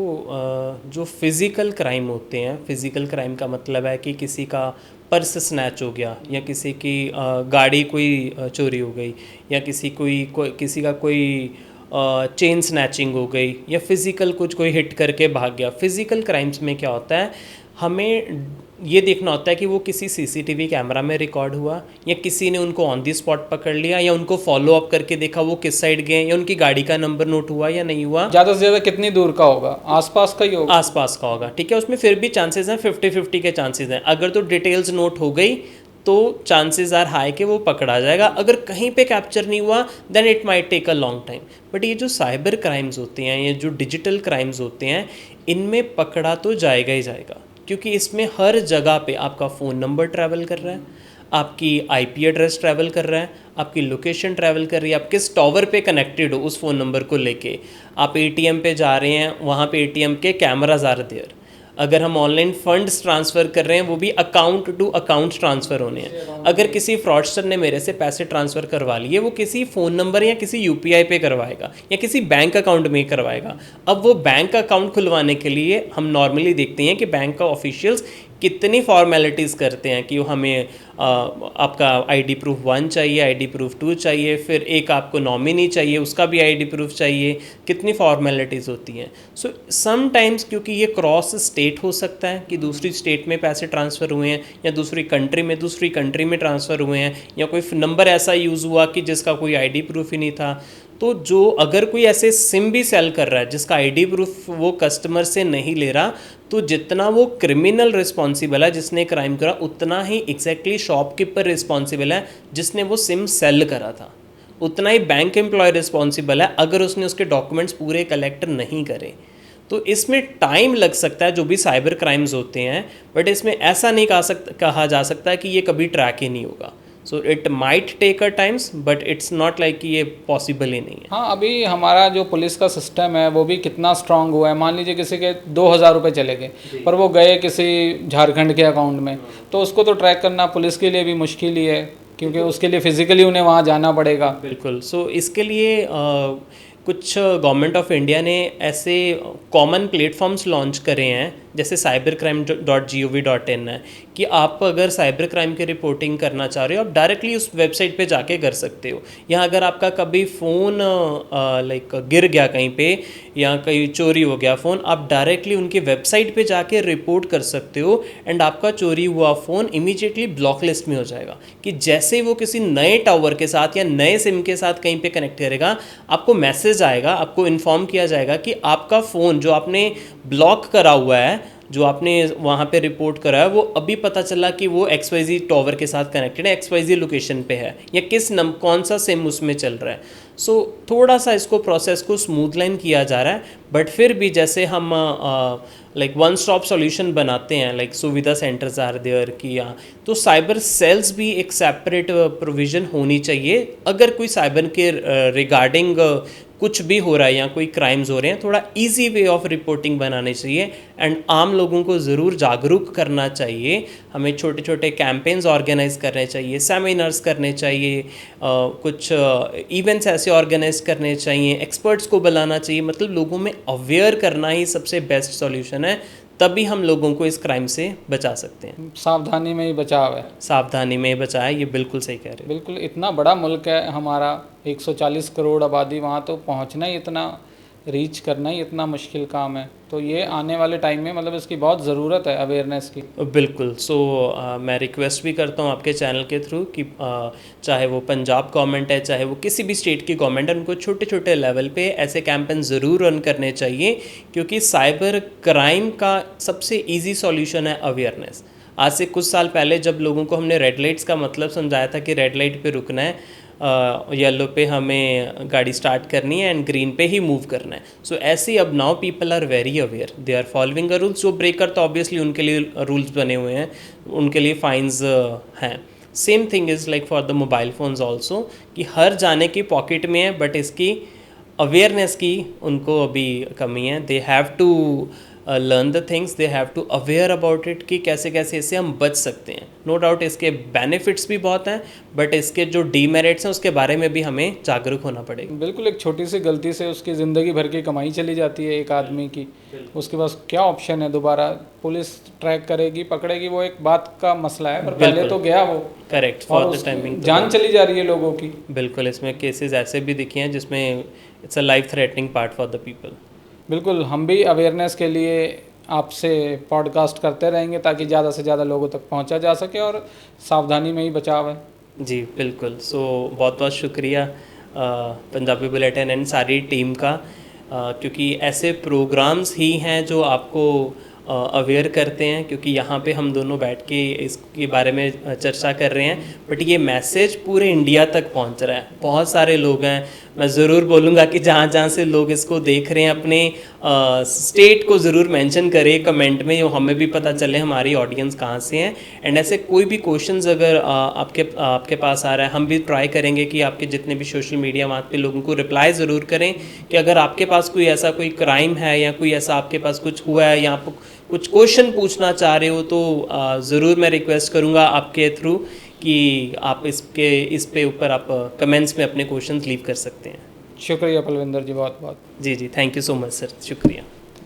जो फिज़िकल क्राइम होते हैं, फिज़िकल क्राइम का मतलब है कि किसी का पर्स स्नैच हो गया, या किसी की गाड़ी कोई चोरी हो गई, या किसी का कोई चेन स्नैचिंग हो गई, या फिज़िकल कुछ कोई हिट करके भाग गया। फिज़िकल क्राइम्स में क्या होता है, हमें ये देखना होता है कि वो किसी CCTV कैमरा में रिकॉर्ड हुआ, या किसी ने उनको ऑन दी स्पॉट पकड़ लिया, या उनको फॉलो अप करके देखा वो किस साइड गए, या उनकी गाड़ी का नंबर नोट हुआ या नहीं हुआ। ज़्यादा से ज़्यादा कितनी दूर का होगा? आसपास का ही होगा? आसपास का होगा, ठीक है। उसमें फिर भी चांसेस हैं, 50-50 के चांसेस हैं। अगर तो डिटेल्स नोट हो गई तो चांसेस आर हाई कि वो पकड़ा जाएगा। अगर कहीं पे कैप्चर नहीं हुआ then it might take a long time. But ये जो साइबर क्राइम्स होते हैं, ये जो डिजिटल क्राइम्स होते हैं, इनमें पकड़ा तो जाएगा ही जाएगा, क्योंकि इसमें हर जगह पे आपका फ़ोन नंबर ट्रैवल कर रहा है, आपकी IP एड्रेस ट्रैवल कर रहा है, आपकी लोकेशन ट्रैवल कर रही है, आप किस टावर पे कनेक्टेड हो उस फ़ोन नंबर को लेके। आप ATM पे जा रहे हैं, वहाँ पे ATM के कैमराज आर देयर। अगर हम ऑनलाइन फंड्स ट्रांसफ़र कर रहे हैं, वो भी अकाउंट टू अकाउंट ट्रांसफ़र होने हैं। अगर किसी फ्रॉडस्टर ने मेरे से पैसे ट्रांसफ़र करवा लिए, वो किसी फ़ोन नंबर या किसी UPI पे करवाएगा, या किसी बैंक अकाउंट में करवाएगा। अब वो बैंक अकाउंट खुलवाने के लिए हम नॉर्मली देखते हैं कि बैंक का ऑफिशियल्स कितनी फॉर्मेलिटीज़ करते हैं कि हमें आपका ID प्रूफ 1 चाहिए, ID प्रूफ 2 चाहिए, फिर एक आपको नॉमिनी चाहिए, उसका भी ID प्रूफ चाहिए, कितनी फॉर्मेलिटीज़ होती हैं। सो समटाइम्स क्योंकि ये क्रॉस स्टेट हो सकता है कि दूसरी स्टेट में पैसे ट्रांसफ़र हुए हैं, या दूसरी कंट्री में ट्रांसफ़र हुए हैं, या कोई नंबर ऐसा यूज़ हुआ कि जिसका कोई ID प्रूफ ही नहीं था। तो जो अगर कोई ऐसे सिम भी सेल कर रहा है जिसका ID प्रूफ वो कस्टमर से नहीं ले रहा, तो जितना वो क्रिमिनल रिस्पॉन्सिबल है जिसने क्राइम करा, उतना ही एग्जैक्टली शॉपकीपर रिस्पॉन्सिबल है जिसने वो सिम सेल करा था, उतना ही बैंक एम्प्लॉय रिस्पॉन्सिबल है अगर उसने उसके डॉक्यूमेंट्स पूरे कलेक्ट नहीं करे। तो इसमें टाइम लग सकता है जो भी साइबर क्राइम्स होते हैं, बट इसमें ऐसा नहीं कहा जा सकता कि ये कभी ट्रैक ही नहीं होगा। So it might take a times, but it's not like कि ये पॉसिबल ही नहीं है। हाँ, अभी हमारा जो पुलिस का सिस्टम है वो भी कितना स्ट्रांग हुआ है। मान लीजिए किसी के 2,000 रुपये चले गए, पर वो गए किसी झारखंड के अकाउंट में, तो उसको तो ट्रैक करना पुलिस के लिए भी मुश्किल ही है, क्योंकि उसके लिए फिज़िकली उन्हें वहाँ जाना पड़ेगा। बिल्कुल। सो इसके लिए कुछ गवर्नमेंट ऑफ इंडिया ने ऐसे कॉमन प्लेटफॉर्म्स लॉन्च करे हैं, जैसे cybercrime.gov.in है, कि आप अगर साइबर क्राइम की रिपोर्टिंग करना चाह रहे हो, आप डायरेक्टली उस वेबसाइट पे जाके कर सकते हो। या अगर आपका कभी फ़ोन गिर गया कहीं पे, या कहीं चोरी हो गया फ़ोन, आप डायरेक्टली उनकी वेबसाइट पे जाके रिपोर्ट कर सकते हो, एंड आपका चोरी हुआ फ़ोन इमीडिएटली ब्लॉक लिस्ट में हो जाएगा। कि जैसे वो किसी नए टावर के साथ या नए सिम के साथ कहीं पे कनेक्ट करेगा, आपको मैसेज आएगा, आपको इन्फॉर्म किया जाएगा कि आपका फ़ोन जो आपने ब्लॉक करा हुआ है, जो आपने वहाँ पे रिपोर्ट करा है, वो अभी पता चला कि वो XYZ टावर के साथ कनेक्टेड है, XYZ लोकेशन पे है, या कौन सा सिम उसमें चल रहा है। सो थोड़ा सा इसको प्रोसेस को स्मूथ लाइन किया जा रहा है, बट फिर भी जैसे हम लाइक वन स्टॉप सॉल्यूशन बनाते हैं, लाइक सुविधा सेंटर्स आर देयर किया, तो साइबर सेल्स भी एक सेपरेट प्रोविज़न होनी चाहिए। अगर कोई साइबर के रिगार्डिंग कुछ भी हो रहा है या कोई क्राइम्स हो रहे हैं, थोड़ा इजी वे ऑफ रिपोर्टिंग बनाने चाहिए एंड आम लोगों को ज़रूर जागरूक करना चाहिए। हमें छोटे छोटे कैंपेन्स ऑर्गेनाइज करने चाहिए, सेमिनार्स करने चाहिए, कुछ इवेंट्स ऐसे ऑर्गेनाइज करने चाहिए, एक्सपर्ट्स को बुलाना चाहिए। मतलब लोगों में अवेयर करना ही सबसे बेस्ट सॉल्यूशन है, तभी हम लोगों को इस क्राइम से बचा सकते हैं। सावधानी में ही बचाव है। सावधानी में बचाया, ये बिल्कुल सही कह रहे हैं। बिल्कुल, इतना बड़ा मुल्क है हमारा, 140 करोड़ आबादी, वहाँ तो पहुँचना ही इतना, रीच करना ही इतना मुश्किल काम है। तो ये आने वाले टाइम में मतलब इसकी बहुत ज़रूरत है अवेयरनेस की। बिल्कुल। सो मैं रिक्वेस्ट भी करता हूँ आपके चैनल के थ्रू कि चाहे वो पंजाब गवर्नमेंट है, चाहे वो किसी भी स्टेट की गवर्नमेंट है, उनको छोटे छोटे लेवल पे ऐसे कैंपेन ज़रूर रन करने चाहिए, क्योंकि साइबर क्राइम का सबसे इजी सॉल्यूशन है अवेयरनेस। आज से कुछ साल पहले जब लोगों को हमने रेड लाइट्स का मतलब समझाया था कि रेड लाइट पे रुकना है, येलो पे हमें गाड़ी स्टार्ट करनी है एंड ग्रीन पे ही मूव करना है। सो ऐसे अब now people are very aware, they are following a rules. जो ब्रेकर तो ऑब्वियसली उनके लिए रूल्स बने हुए हैं, उनके लिए फाइन्स हैं। Same thing is like for the mobile phones also, कि हर जाने की पॉकेट में है, बट इसकी अवेयरनेस की उनको अभी कमी है। They have to learn the things, they have to aware about it कि कैसे कैसे इससे हम बच सकते हैं। नो डाउट इसके बेनिफिट्स भी बहुत हैं, बट इसके जो डीमेरिट्स हैं उसके बारे में भी हमें जागरूक होना पड़ेगा। बिल्कुल, एक छोटी सी गलती से उसकी ज़िंदगी भर की कमाई चली जाती है एक आदमी की। उसके पास क्या ऑप्शन है? दोबारा पुलिस ट्रैक करेगी, पकड़ेगी, वो एक बात का मसला है, पर पहले तो गया वो। करेक्ट, और फॉर द टाइमिंग जान चली जा रही है लोगों की। बिल्कुल, इसमें केसेस ऐसे भी दिखे हैं जिसमें it's a life threatening part for the people. बिल्कुल, हम भी अवेयरनेस के लिए आपसे पॉडकास्ट करते रहेंगे ताकि ज़्यादा से ज़्यादा लोगों तक पहुंचा जा सके, और सावधानी में ही बचाव है। जी बिल्कुल। सो बहुत बहुत शुक्रिया पंजाबी बुलेटिन एंड सारी टीम का, क्योंकि ऐसे प्रोग्राम्स ही हैं जो आपको अवेयर करते हैं, क्योंकि यहाँ पे हम दोनों बैठ के इसके बारे में चर्चा कर रहे हैं, बट ये मैसेज पूरे इंडिया तक पहुँच रहा है। बहुत सारे लोग हैं, मैं ज़रूर बोलूँगा कि जहाँ जहाँ से लोग इसको देख रहे हैं अपने स्टेट को ज़रूर मेंशन करें कमेंट में, हमें भी पता चले हमारी ऑडियंस कहाँ से हैं। एंड ऐसे कोई भी क्वेश्चंस अगर आपके पास आ रहा है, हम भी ट्राई करेंगे कि आपके जितने भी सोशल मीडिया वहाँ पे लोगों को रिप्लाई ज़रूर करें कि अगर आपके पास कोई ऐसा कोई क्राइम है या कोई ऐसा आपके पास कुछ हुआ है या आप कुछ क्वेश्चन पूछना चाह रहे हो, तो ज़रूर मैं रिक्वेस्ट करूँगा आपके थ्रू कि आप इस पे ऊपर आप कमेंट्स में अपने क्वेश्चंस लीव कर सकते हैं। शुक्रिया पलविंदर जी, बहुत बहुत। जी जी, thank you so much sir, शुक्रिया।